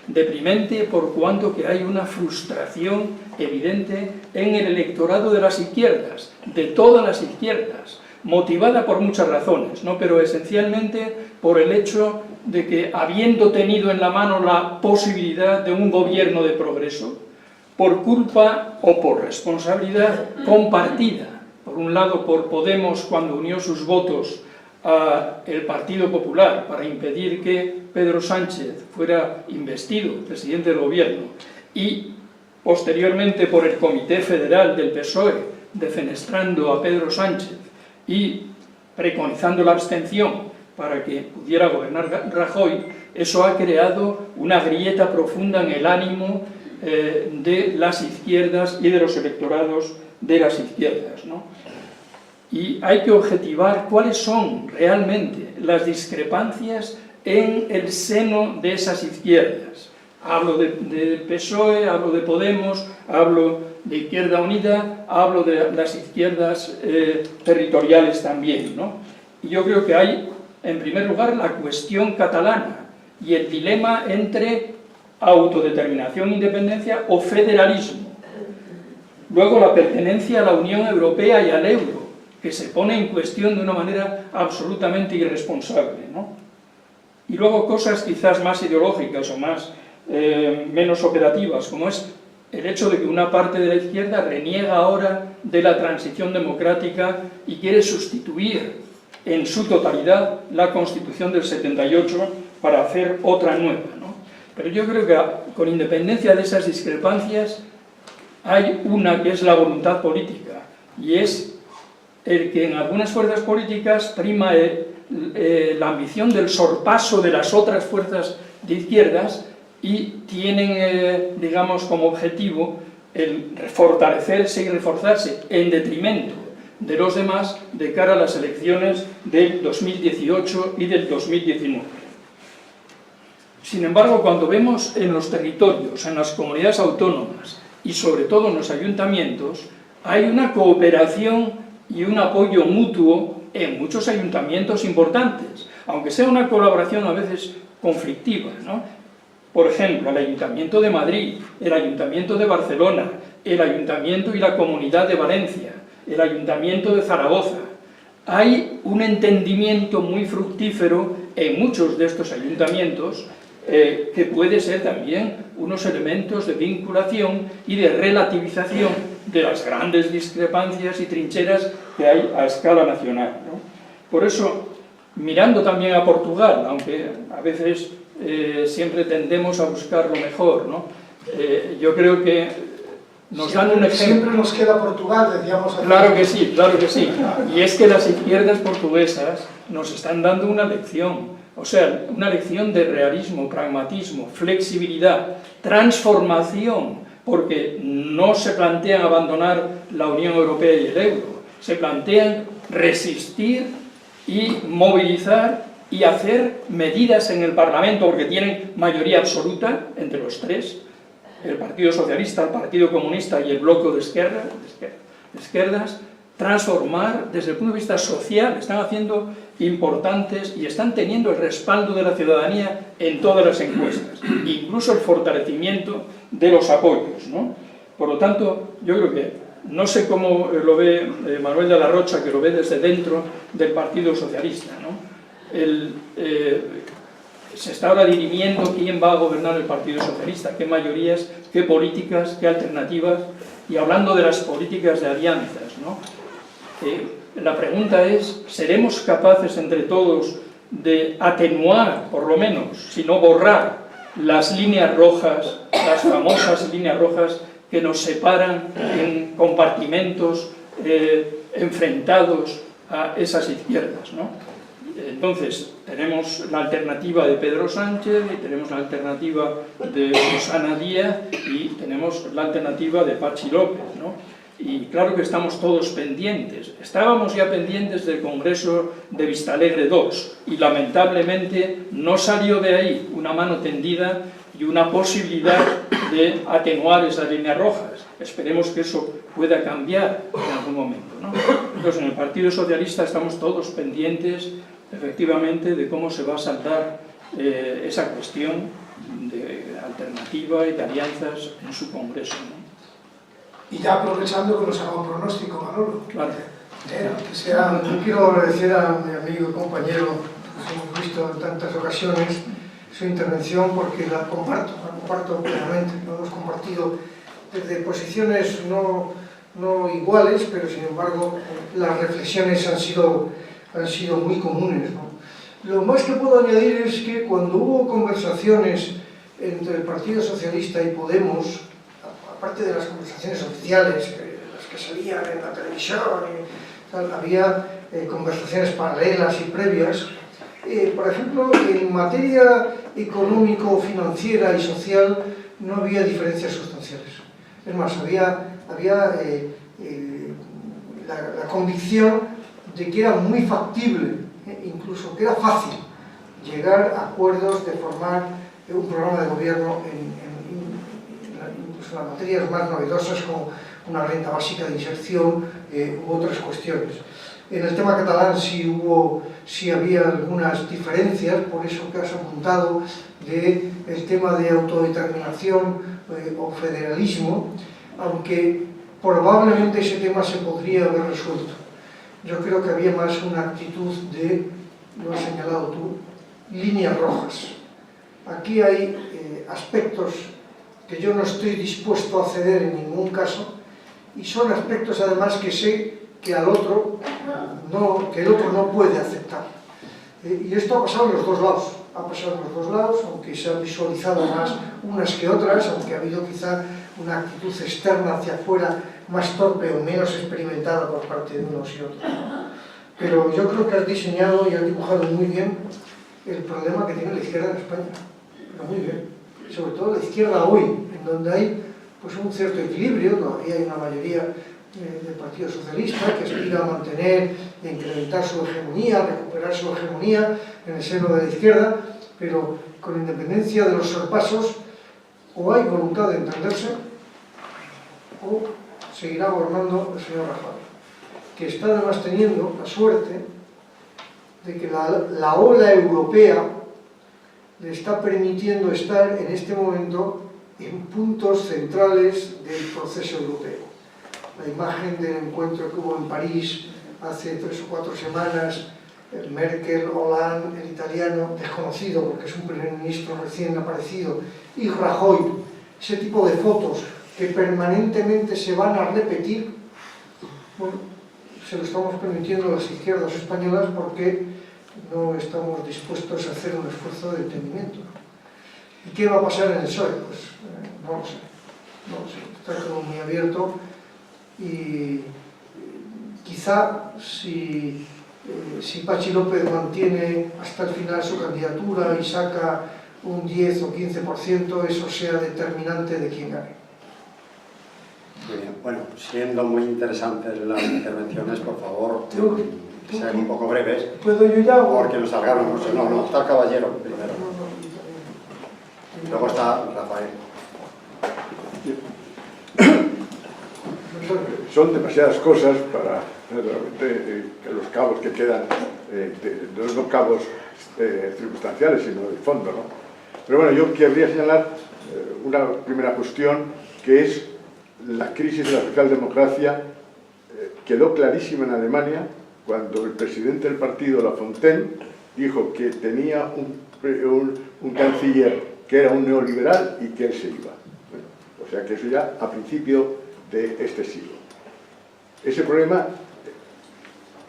Deprimente por cuanto que hay una frustración evidente en el electorado de las izquierdas, de todas las izquierdas, motivada por muchas razones, ¿no?, pero esencialmente por el hecho de que, habiendo tenido en la mano la posibilidad de un gobierno de progreso, por culpa o por responsabilidad compartida, por un lado por Podemos cuando unió sus votos al Partido Popular para impedir que Pedro Sánchez fuera investido presidente del gobierno, y posteriormente por el Comité Federal del PSOE defenestrando a Pedro Sánchez y preconizando la abstención para que pudiera gobernar Rajoy, eso ha creado una grieta profunda en el ánimo de las izquierdas y de los electorados de las izquierdas, ¿no? Y hay que objetivar cuáles son realmente las discrepancias en el seno de esas izquierdas. Hablo del PSOE, hablo de Podemos, hablo de Izquierda Unida, hablo de las izquierdas territoriales también, ¿no? Y yo creo que hay, en primer lugar, la cuestión catalana y el dilema entre autodeterminación e independencia o federalismo. Luego la pertenencia a la Unión Europea y al euro, que se pone en cuestión de una manera absolutamente irresponsable, ¿no? Y luego cosas quizás más ideológicas o menos operativas, como es el hecho de que una parte de la izquierda reniega ahora de la transición democrática y quiere sustituir en su totalidad la Constitución del 78 para hacer otra nueva, ¿no? Pero yo creo que, con independencia de esas discrepancias, hay una que es la voluntad política, y es el que en algunas fuerzas políticas prima la ambición del sorpaso de las otras fuerzas de izquierdas y tienen, digamos, como objetivo el fortalecerse y reforzarse en detrimento de los demás de cara a las elecciones del 2018 y del 2019. Sin embargo, cuando vemos en los territorios, en las comunidades autónomas y sobre todo en los ayuntamientos, hay una cooperación y un apoyo mutuo en muchos ayuntamientos importantes, aunque sea una colaboración a veces conflictiva, ¿no? Por ejemplo, el Ayuntamiento de Madrid, el Ayuntamiento de Barcelona, el Ayuntamiento y la Comunidad de Valencia, el Ayuntamiento de Zaragoza. Hay un entendimiento muy fructífero en muchos de estos ayuntamientos que puede ser también unos elementos de vinculación y de relativización de las grandes discrepancias y trincheras que hay a escala nacional, ¿no? Por eso, mirando también a Portugal, aunque a veces siempre tendemos a buscar lo mejor, ¿no? Yo creo que nos dan un ejemplo. Siempre nos queda Portugal, decíamos aquí. Claro que sí, claro que sí. Y es que las izquierdas portuguesas nos están dando una lección, o sea, una lección de realismo, pragmatismo, flexibilidad, transformación, porque no se plantean abandonar la Unión Europea y el euro, se plantean resistir y movilizar y hacer medidas en el Parlamento, porque tienen mayoría absoluta entre los tres, el Partido Socialista, el Partido Comunista y el Bloco de Izquierdas, transformar desde el punto de vista social, están haciendo importantes y están teniendo el respaldo de la ciudadanía en todas las encuestas, incluso el fortalecimiento de los apoyos, ¿no? Por lo tanto, yo creo que, no sé cómo lo ve Manuel de la Rocha, que lo ve desde dentro del Partido Socialista, ¿no? Se está ahora dirimiendo quién va a gobernar el Partido Socialista, qué mayorías, qué políticas, qué alternativas, y hablando de las políticas de alianzas, ¿no? La pregunta es, ¿seremos capaces entre todos de atenuar, por lo menos, si no borrar, las líneas rojas, las famosas líneas rojas que nos separan en compartimentos enfrentados a esas izquierdas, ¿no? Entonces, tenemos la alternativa de Pedro Sánchez, y tenemos la alternativa de Susana Díaz, y tenemos la alternativa de Patxi López, ¿no? Y claro que estamos todos pendientes. Estábamos ya pendientes del Congreso de Vistalegre II, y lamentablemente no salió de ahí una mano tendida y una posibilidad de atenuar esas líneas rojas. Esperemos que eso pueda cambiar en algún momento, ¿no? Entonces, en el Partido Socialista estamos todos pendientes, efectivamente, de cómo se va a saldar esa cuestión de alternativa y de alianzas en su Congreso, ¿no? Y ya aprovechando que nos haga un pronóstico, Manolo. Claro. Que sea... Yo quiero agradecer a mi amigo y compañero, que hemos visto en tantas ocasiones, su intervención, porque la comparto plenamente. Lo hemos compartido desde posiciones no iguales, pero sin embargo las reflexiones han sido muy comunes, ¿no? Lo más que puedo añadir es que cuando hubo conversaciones entre el Partido Socialista y Podemos, aparte de las conversaciones oficiales, las que salían en la televisión, había conversaciones paralelas y previas. Por ejemplo, en materia económico, financiera y social no había diferencias sustanciales. Es más, había la convicción de que era muy factible, incluso que era fácil, llegar a acuerdos de formar un programa de gobierno incluso en las materias más novedosas como una renta básica de inserción u otras cuestiones. En el tema catalán sí había algunas diferencias, por eso que has apuntado, del tema de autodeterminación o federalismo, aunque probablemente ese tema se podría haber resuelto. Yo creo que había más una actitud de, lo has señalado tú, líneas rojas. Aquí hay aspectos que yo no estoy dispuesto a ceder en ningún caso, y son aspectos además que sé que el otro no puede aceptar. Y esto ha pasado en los dos lados. Ha pasado en los dos lados, aunque se han visualizado más unas que otras, aunque ha habido quizá una actitud externa hacia afuera más torpe o menos experimentada por parte de unos y otros. Pero yo creo que has diseñado y has dibujado muy bien el problema que tiene la izquierda en España. Pero muy bien. Sobre todo la izquierda hoy, en donde hay pues, un cierto equilibrio, todavía hay una mayoría del Partido Socialista que aspira a mantener e incrementar su hegemonía, recuperar su hegemonía en el seno de la izquierda, pero con independencia de los sorpasos, o hay voluntad de entenderse, o seguirá gobernando el señor Rajoy, que está además teniendo la suerte de que la ola europea le está permitiendo estar en este momento en puntos centrales del proceso europeo. La imagen del encuentro que hubo en París hace 3 o 4 semanas, Merkel, Hollande, el italiano, desconocido porque es un primer ministro recién aparecido, y Rajoy, ese tipo de fotos que permanentemente se van a repetir, bueno, se lo estamos permitiendo a las izquierdas españolas porque no estamos dispuestos a hacer un esfuerzo de entendimiento. ¿Y qué va a pasar en el PSOE? Pues no lo sé. ¿no? Está como muy abierto y quizá si Patxi López mantiene hasta el final su candidatura y saca un 10 o 15%, eso sea determinante de quién gane. Muy bien. Bueno, siendo muy interesantes las intervenciones, por favor, sean un poco breves. ¿Puedo yo ya? Porque nos salgaron, no, está el caballero primero. Luego está Rafael. Son demasiadas cosas para realmente los cabos que quedan, no cabos circunstanciales, sino de fondo, ¿no? Pero bueno, yo querría señalar una primera cuestión, que es la crisis de la socialdemocracia. Quedó clarísima en Alemania cuando el presidente del partido, Lafontaine, dijo que tenía un canciller que era un neoliberal y que él se iba. Bueno, o sea que eso ya a principio de este siglo. Ese problema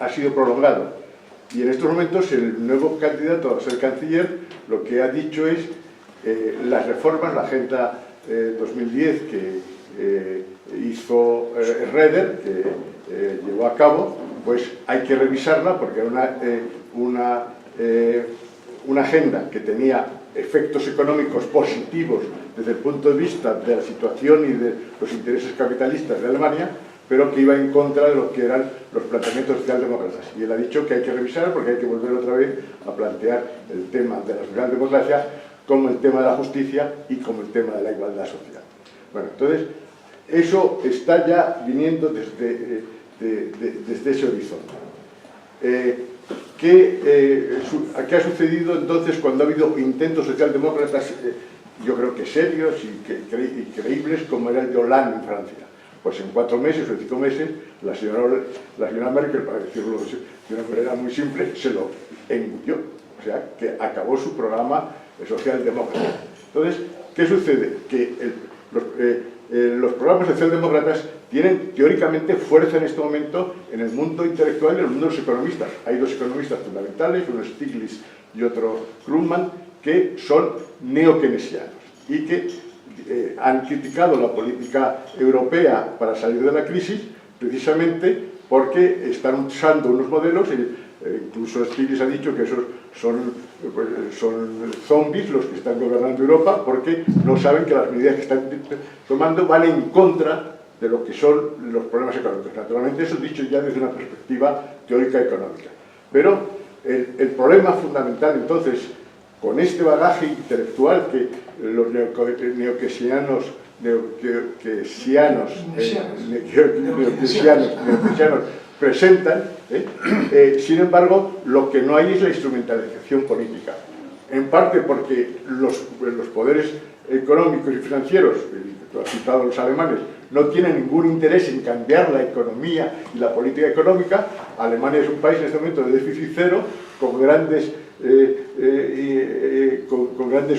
ha sido prolongado y en estos momentos el nuevo candidato a ser canciller lo que ha dicho es las reformas, la Agenda 2010 que hizo Reder, que llevó a cabo, pues hay que revisarla porque era una agenda que tenía efectos económicos positivos desde el punto de vista de la situación y de los intereses capitalistas de Alemania, pero que iba en contra de lo que eran los planteamientos socialdemócratas. Y él ha dicho que hay que revisar porque hay que volver otra vez a plantear el tema de la socialdemocracia como el tema de la justicia y como el tema de la igualdad social. Bueno, entonces, eso está ya viniendo desde ese horizonte. ¿Qué ha sucedido entonces cuando ha habido intentos socialdemócratas, yo creo que serios y creíbles, como era el de Hollande en Francia? Pues en 4 meses o 5 meses, la señora Merkel, para decirlo de una manera muy simple, se lo engulló. O sea, que acabó su programa socialdemócrata. Entonces, ¿qué sucede? Que los programas socialdemócratas tienen teóricamente fuerza en este momento en el mundo intelectual y en el mundo de los economistas. Hay 2 economistas fundamentales, uno Stiglitz y otro Krugman, que son neokeynesianos y que han criticado la política europea para salir de la crisis precisamente porque están usando unos modelos, incluso Stiglitz ha dicho que esos son zombies los que están gobernando Europa porque no saben que las medidas que están tomando van en contra de lo que son los problemas económicos. Naturalmente eso dicho ya desde una perspectiva teórica económica. Pero el problema fundamental entonces, con este bagaje intelectual que los neokeynesianos presentan, sin embargo, lo que no hay es la instrumentalización política. En parte porque los poderes económicos y financieros, tú has citado los alemanes, no tienen ningún interés en cambiar la economía y la política económica. Alemania es un país en este momento de déficit cero, con grandes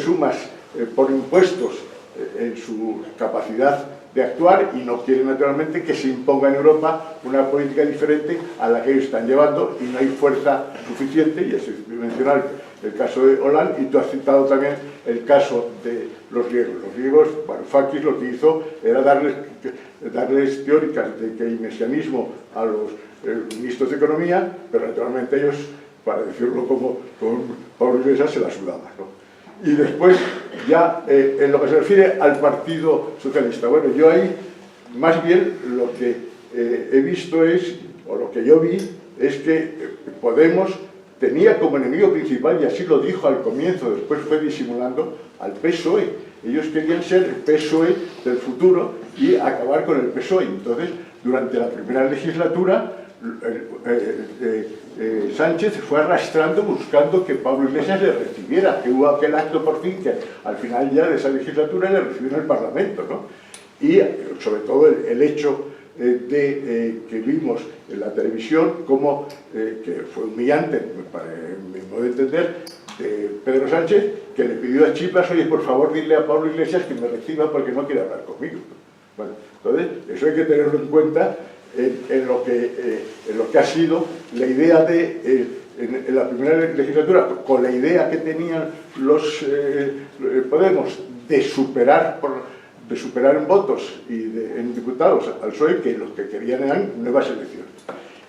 sumas por impuestos en su capacidad de actuar y no quieren naturalmente que se imponga en Europa una política diferente a la que ellos están llevando y no hay fuerza suficiente, y es mencionar el caso de Hollande, y tú has citado también el caso de los griegos. Los griegos, Varoufakis lo que hizo era darles teóricas de keynesianismo a los ministros de Economía, pero naturalmente ellos, para decirlo como Pablo Iglesias, se la sudaban, ¿no? Y después, ya en lo que se refiere al Partido Socialista, bueno, yo ahí más bien lo que he visto es, o lo que yo vi, es que Podemos tenía como enemigo principal, y así lo dijo al comienzo, después fue disimulando, al PSOE. Ellos querían ser el PSOE del futuro y acabar con el PSOE. Entonces, durante la primera legislatura, Sánchez fue arrastrando, buscando que Pablo Iglesias le recibiera, que hubo aquel acto por fin que al final ya de esa legislatura le recibió en el Parlamento, ¿no? Y sobre todo el hecho que vimos en la televisión, como que fue humillante, para mi modo de entender, Pedro Sánchez, que le pidió a Tsipras: oye, por favor, dile a Pablo Iglesias que me reciba porque no quiere hablar conmigo. Bueno, entonces, eso hay que tenerlo en cuenta en lo que ha sido la idea en la primera legislatura, con la idea que tenían los Podemos de superar de superar en votos y en diputados al PSOE, que los que querían eran nuevas elecciones.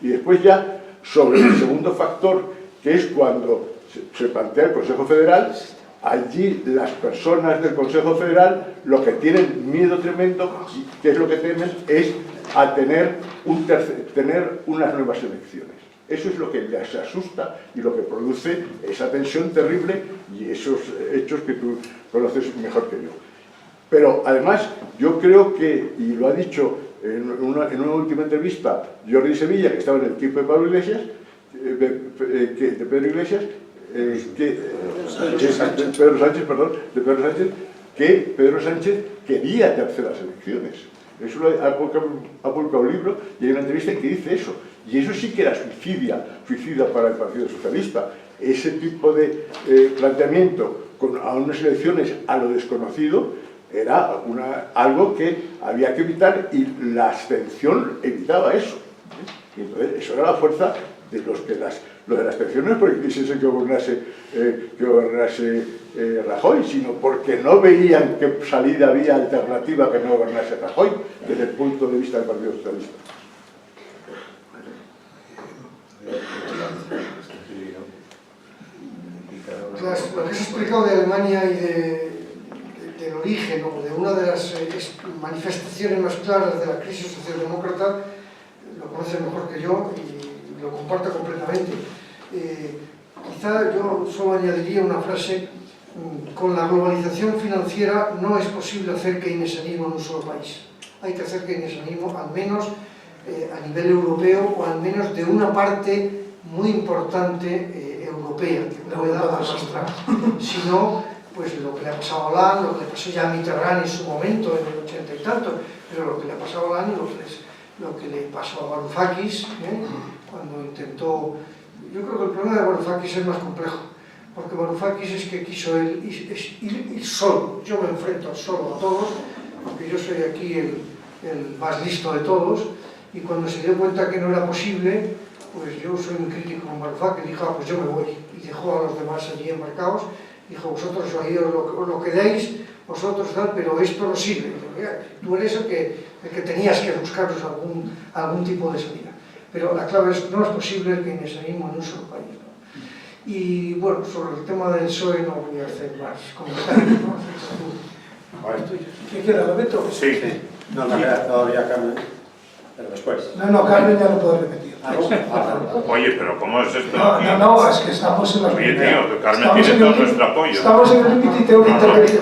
Y después ya, sobre el segundo factor, que es cuando se plantea el Consejo Federal, allí las personas del Consejo Federal lo que tienen miedo tremendo, que es lo que temen, es a tener unas nuevas elecciones. Eso es lo que les asusta y lo que produce esa tensión terrible y esos hechos que tú conoces mejor que yo. Pero además yo creo que, y lo ha dicho en una última entrevista Jordi Sevilla, que estaba en el equipo de Pedro Iglesias, que Pedro Sánchez quería terceras elecciones. Eso ha publicado un libro y hay una entrevista en que dice eso. Y eso sí que era suicida para el Partido Socialista. Ese tipo de planteamiento a unas elecciones a lo desconocido era algo que había que evitar y la abstención evitaba eso. Y entonces eso era la fuerza de lo de la abstención no es porque quisiesen que gobernase Rajoy, sino porque no veían qué salida había alternativa que no gobernase Rajoy desde el punto de vista del Partido Socialista. Lo que has explicado de Alemania y del origen o de una de las manifestaciones más claras de la crisis socialdemócrata lo conoces mejor que yo y lo comparto completamente. Quizá yo solo añadiría una frase: con la globalización financiera no es posible hacer keynesianismo en un solo país. Hay que hacer keynesianismo al menos a nivel europeo o al menos de una parte muy importante europea que pueda arrastrar. Si no, pues lo que le ha pasado a Hollande, lo que le pasó ya a Mitterrand en su momento, en el 80 y tanto, pero lo que le ha pasado a Hollande y lo que le pasó a Varoufakis, cuando intentó... Yo creo que el problema de Varoufakis es más complejo, porque Varoufakis es que quiso ir solo. Yo me enfrento solo a todos, porque yo soy aquí el más listo de todos, y cuando se dio cuenta que no era posible, pues yo soy muy crítico con Varoufakis, dijo, pues yo me voy, y dejó a los demás allí embarcados, dijo, vosotros ahí os lo quedáis, vosotros tal, pero esto no sirve. Tú eres el que tenías que buscaros algún tipo de salida. Pero la clave es, no es posible el keynesianismo en un solo país, ¿no? Y bueno, sobre el tema del PSOE no voy a hacer más comentarios, ¿no? ¿Qué queda, Roberto? Sí. No queda todavía Carmen, pero después. No, Carmen ya no puedo repetir. Oye, pero ¿cómo es esto? No, es que estamos en la... Oye, tío, Carmen tiene todo nuestro apoyo. Estamos en el límite y tengo que intervenir.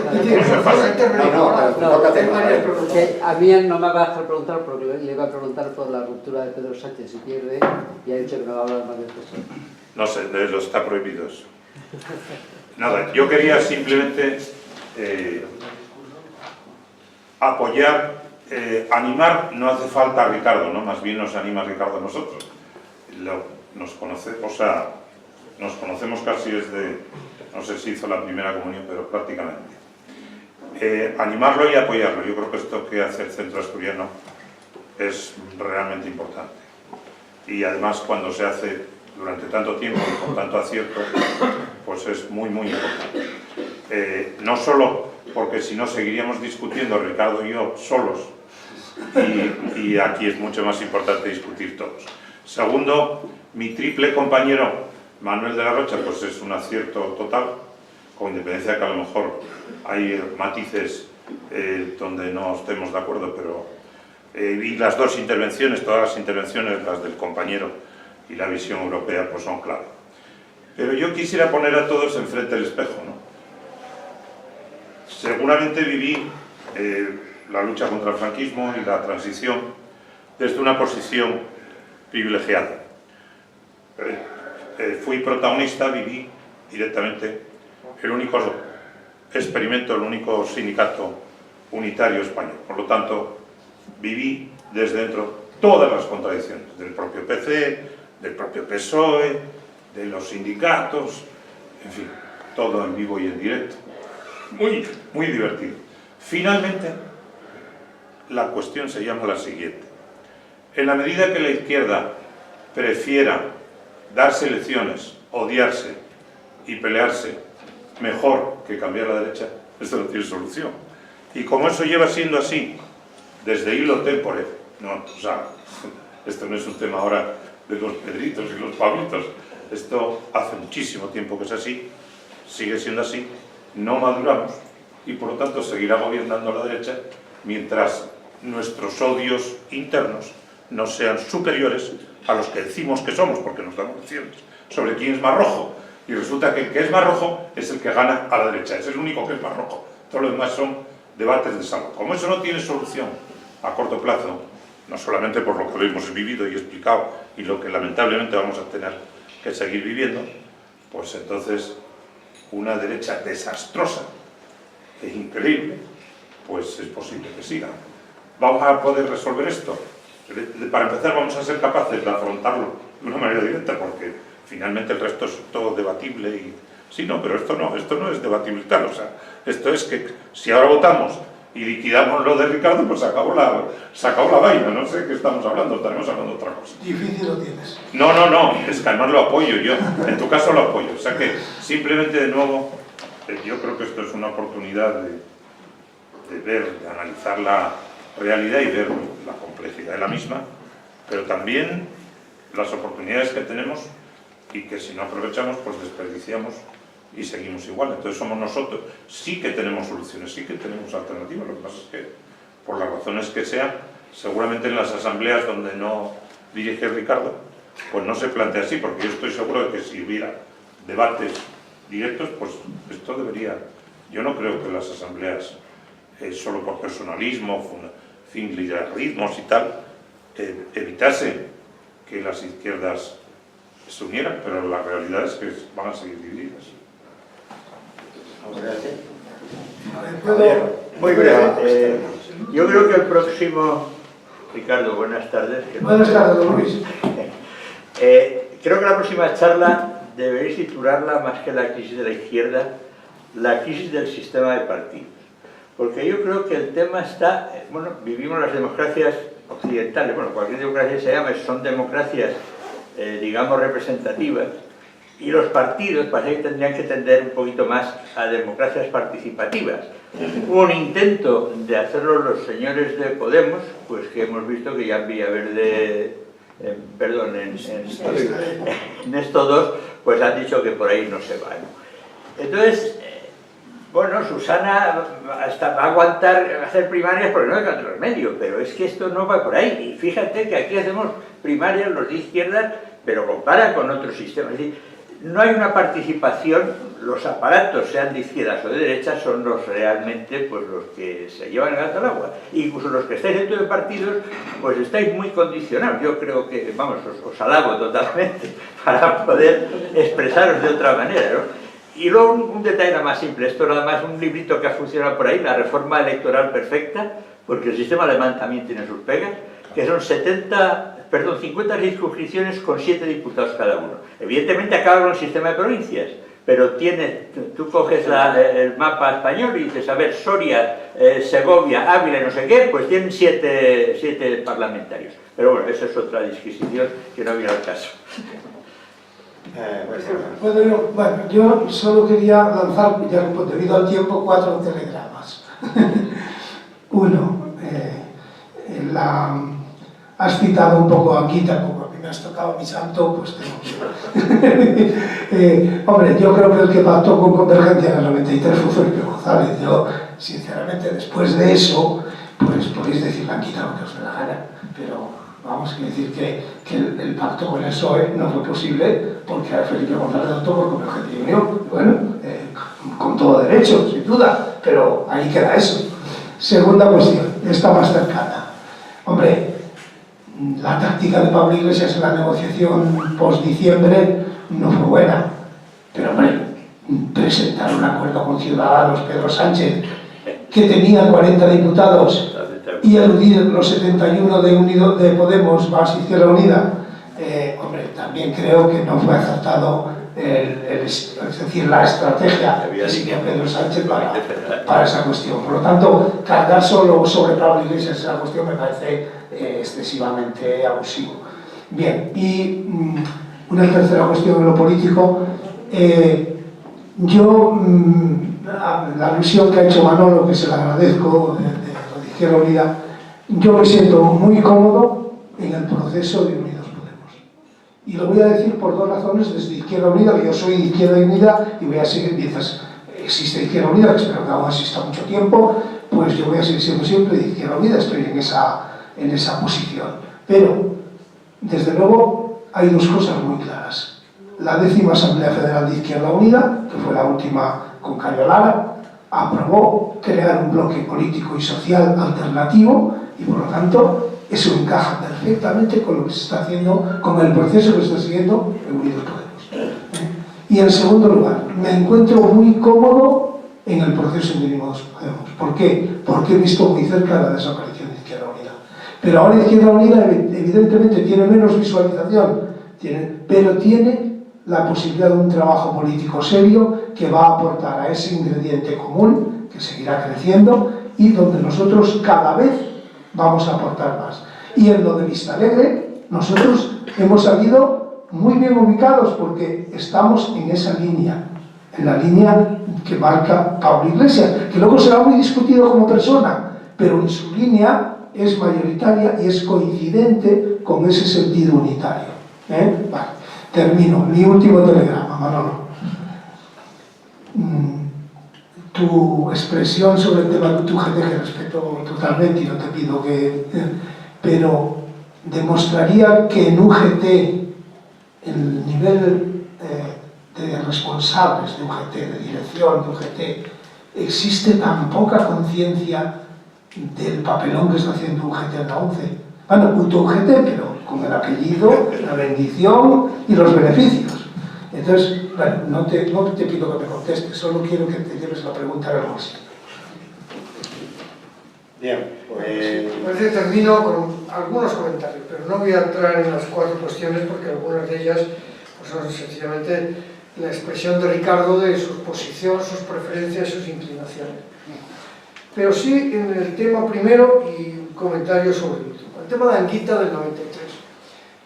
A mí no me va a dejar preguntar porque le iba a preguntar por la ruptura de Pedro Sánchez si pierde y ha dicho que no va a hablar más de esto. No sé, lo está prohibido eso. Nada, yo quería simplemente apoyar, animar, no hace falta a Ricardo, ¿no? Más bien nos anima Ricardo a nosotros. Nos conocemos casi desde, no sé si hizo la primera comunión, pero prácticamente. Animarlo y apoyarlo. Yo creo que esto que hace el Centro Asturiano es realmente importante. Y además cuando se hace durante tanto tiempo y con tanto acierto, pues es muy, muy importante. No solo porque si no seguiríamos discutiendo Ricardo y yo solos, y aquí es mucho más importante discutir todos. Segundo, mi triple compañero Manuel de la Rocha, pues es un acierto total, con independencia de que a lo mejor hay matices donde no estemos de acuerdo, pero y las dos intervenciones, todas las intervenciones, las del compañero y la visión europea, pues son clave. Pero yo quisiera poner a todos enfrente del espejo, ¿no? Seguramente viví la lucha contra el franquismo y la transición desde una posición privilegiada. Fui protagonista, viví directamente el único experimento, el único sindicato unitario español. Por lo tanto, viví desde dentro todas las contradicciones del propio PC, del propio PSOE, de los sindicatos, en fin, todo en vivo y en directo. Muy, muy divertido. Finalmente, la cuestión se llama la siguiente. En la medida que la izquierda prefiera darse lecciones, odiarse y pelearse mejor que cambiar la derecha, esto no tiene solución. Y como eso lleva siendo así desde hilo tempore, no, o sea, esto no es un tema ahora de los Pedritos y los Pablitos, esto hace muchísimo tiempo que es así, sigue siendo así, no maduramos y por lo tanto seguirá gobernando la derecha mientras nuestros odios internos no sean superiores a los que decimos que somos, porque nos damos lecciones sobre quién es más rojo, y resulta que el que es más rojo es el que gana a la derecha, es el único que es más rojo, todo lo demás son debates de salud. Como eso no tiene solución a corto plazo, no solamente por lo que hemos vivido y explicado y lo que lamentablemente vamos a tener que seguir viviendo, pues entonces una derecha desastrosa e increíble, pues es posible que siga. ¿Vamos a poder resolver esto? Para empezar vamos a ser capaces de afrontarlo de una manera directa, porque finalmente el resto es todo debatible y... Sí, no, pero esto no es debatible y tal, o sea, esto es que si ahora votamos y liquidamos lo de Ricardo, pues se acabó la vaina, no sé qué estamos hablando, estaremos hablando de otra cosa. Difícil lo tienes. No, es que además lo apoyo yo, en tu caso lo apoyo, o sea que simplemente de nuevo, yo creo que esto es una oportunidad de ver, de analizar la realidad y ver la complejidad de la misma, pero también las oportunidades que tenemos y que si no aprovechamos, pues desperdiciamos y seguimos igual. Entonces somos nosotros, sí que tenemos soluciones, sí que tenemos alternativas, lo que pasa es que, por las razones que sean, seguramente en las asambleas donde no dirige Ricardo, pues no se plantea así, porque yo estoy seguro de que si hubiera debates directos, pues esto debería... Yo no creo que las asambleas, solo por personalismo, liderazgos y tal, evitase que las izquierdas se unieran, pero la realidad es que van a seguir divididas. Muy breve. Yo creo que el próximo... Ricardo, buenas tardes. Buenas tardes, don Luis. Creo que la próxima charla deberéis titularla, más que la crisis de la izquierda, la crisis del sistema de partidos. Porque yo creo que el tema está... Bueno, vivimos las democracias occidentales, bueno, cualquier democracia se llame, son democracias, digamos, representativas, y los partidos parece que tendrían que tender un poquito más a democracias participativas. Hubo un intento de hacerlo los señores de Podemos, pues que hemos visto que ya en Villaverde, perdón, en estos dos, pues han dicho que por ahí no se va, ¿no? Entonces, bueno, Susana hasta va a aguantar hacer primarias porque no hay otro remedio, pero es que esto no va por ahí. Y fíjate que aquí hacemos primarias los de izquierda, pero comparan con otros sistemas. Es decir, no hay una participación, los aparatos, sean de izquierdas o de derechas, son los realmente pues, los que se llevan el gato al agua. Incluso los que estáis dentro de partidos, pues estáis muy condicionados. Yo creo que, vamos, os alabo totalmente para poder expresaros de otra manera, ¿no? Y luego un detalle nada más simple, esto nada más un librito que ha funcionado por ahí, la reforma electoral perfecta, porque el sistema alemán también tiene sus pegas, que son 50 circunscripciones con 7 diputados cada uno. Evidentemente acaba con el sistema de provincias, pero tú coges el mapa español y dices, a ver, Soria, Segovia, Ávila y no sé qué, pues tienen 7 parlamentarios. Pero bueno, esa es otra disquisición que no viene al caso. Bueno, yo solo quería lanzar, ya debido al tiempo, 4 telegramas. Uno, has citado un poco a Gita, como a mí me has tocado mi santo, pues tengo que... hombre, yo creo que el que pactó con Convergencia en el 93 fue Felipe González. Yo, sinceramente, después de eso, pues podéis decir la Gita lo que os dé la gana, pero... Vamos a decir que el pacto con el PSOE no fue posible porque Felipe González optó por Convergencia y Unión. Bueno, con todo derecho, sin duda, pero ahí queda eso. Segunda cuestión, esta más cercana. Hombre, la táctica de Pablo Iglesias en la negociación post-diciembre no fue buena, pero hombre, presentar un acuerdo con Ciudadanos, Pedro Sánchez, que tenía 40 diputados, y eludir los 71 de Podemos más Izquierda Unida, hombre, también creo que no fue acertado es decir, la estrategia que seguía Pedro Sánchez para esa cuestión. Por lo tanto, cargar solo sobre Pablo Iglesias esa cuestión me parece excesivamente abusivo. Bien, y una tercera cuestión en lo político. Yo la alusión que ha hecho Manolo, que se la agradezco, de Izquierda Unida, yo me siento muy cómodo en el proceso de Unidos Podemos. Y lo voy a decir por dos razones desde Izquierda Unida, que yo soy de Izquierda Unida y voy a seguir, mientras existe Izquierda Unida, que espero que aún exista mucho tiempo, pues yo voy a seguir siendo siempre de Izquierda Unida, estoy en esa posición. Pero, desde luego, hay dos cosas muy claras. La 10ª Asamblea Federal de Izquierda Unida, que fue la última con Cayo Lara, aprobó crear un bloque político y social alternativo y, por lo tanto, eso encaja perfectamente con lo que se está haciendo, con el proceso que se está siguiendo en Unidos Podemos. Y en segundo lugar, me encuentro muy cómodo en el proceso de Unidos Podemos. ¿Por qué? Porque he visto muy cerca la desaparición de Izquierda Unida. Pero ahora Izquierda Unida evidentemente tiene menos visualización, pero tiene la posibilidad de un trabajo político serio que va a aportar a ese ingrediente común, que seguirá creciendo, y donde nosotros cada vez vamos a aportar más. Y en lo de Vista Alegre, nosotros hemos salido muy bien ubicados porque estamos en esa línea, en la línea que marca Pablo Iglesias, que luego será muy discutido como persona, pero en su línea es mayoritaria y es coincidente con ese sentido unitario. Vale. Termino. Mi último telegrama, Manolo. Tu expresión sobre el tema de tu UGT, que respeto totalmente y no te pido que... pero demostraría que en UGT el nivel de responsables de UGT, de dirección de UGT, existe tan poca conciencia del papelón que está haciendo UGT en la ONCE. Bueno, punto UGT, pero con el apellido, la bendición y los beneficios. Entonces, bueno, no te pido que me contestes, solo quiero que te lleves la pregunta al bolsillo. Bien, pues termino con algunos comentarios, pero no voy a entrar en las 4 cuestiones porque algunas de ellas pues, son sencillamente la expresión de Ricardo de su posición, sus preferencias, sus inclinaciones. Pero sí en el tema primero y un comentario sobre el último. El tema de Anguita del 93.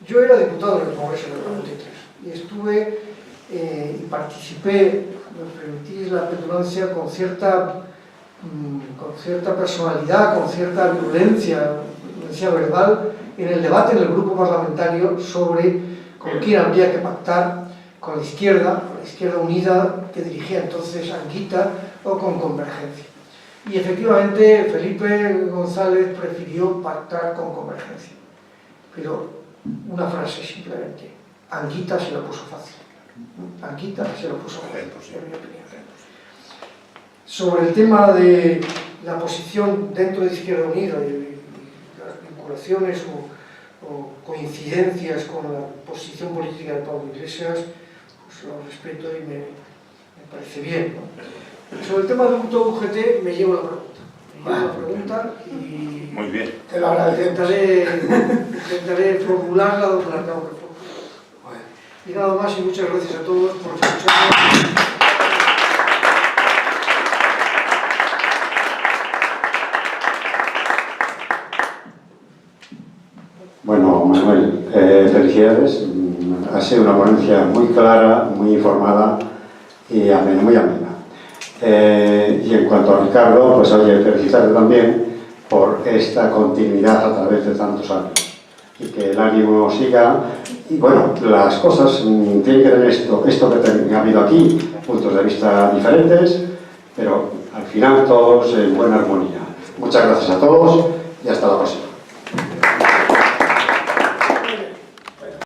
Yo era diputado en el Congreso del 93 y estuve y participé, me permitís la petulancia, con cierta personalidad, con cierta virulencia verbal, en el debate en el grupo parlamentario sobre con quién habría que pactar, con la Izquierda Unida, que dirigía entonces Anguita, o con Convergencia. Y efectivamente Felipe González prefirió pactar con Convergencia. Pero una frase simplemente, Anguita se lo puso fácil. Anguita se lo puso fácil, en mi opinión. Sobre el tema de la posición dentro de Izquierda Unida y las vinculaciones o coincidencias con la posición política de Pablo Iglesias, pues lo respeto y me parece bien, ¿no? Sobre el tema de UGT me llevo la pregunta. Y muy bien. Te lo agradezco. Intentaré formularla donde la tengo que formular. Y nada más y muchas gracias a todos por escucharme. Bueno, Manuel, felicidades. Ha sido una ponencia muy clara, muy informada y amena, muy amena. Y en cuanto a Ricardo, pues oye, felicitarte también por esta continuidad a través de tantos años. Y que el ánimo siga. Y bueno, las cosas tienen que tener esto que ha habido aquí, puntos de vista diferentes, pero al final todos en buena armonía. Muchas gracias a todos y hasta la próxima.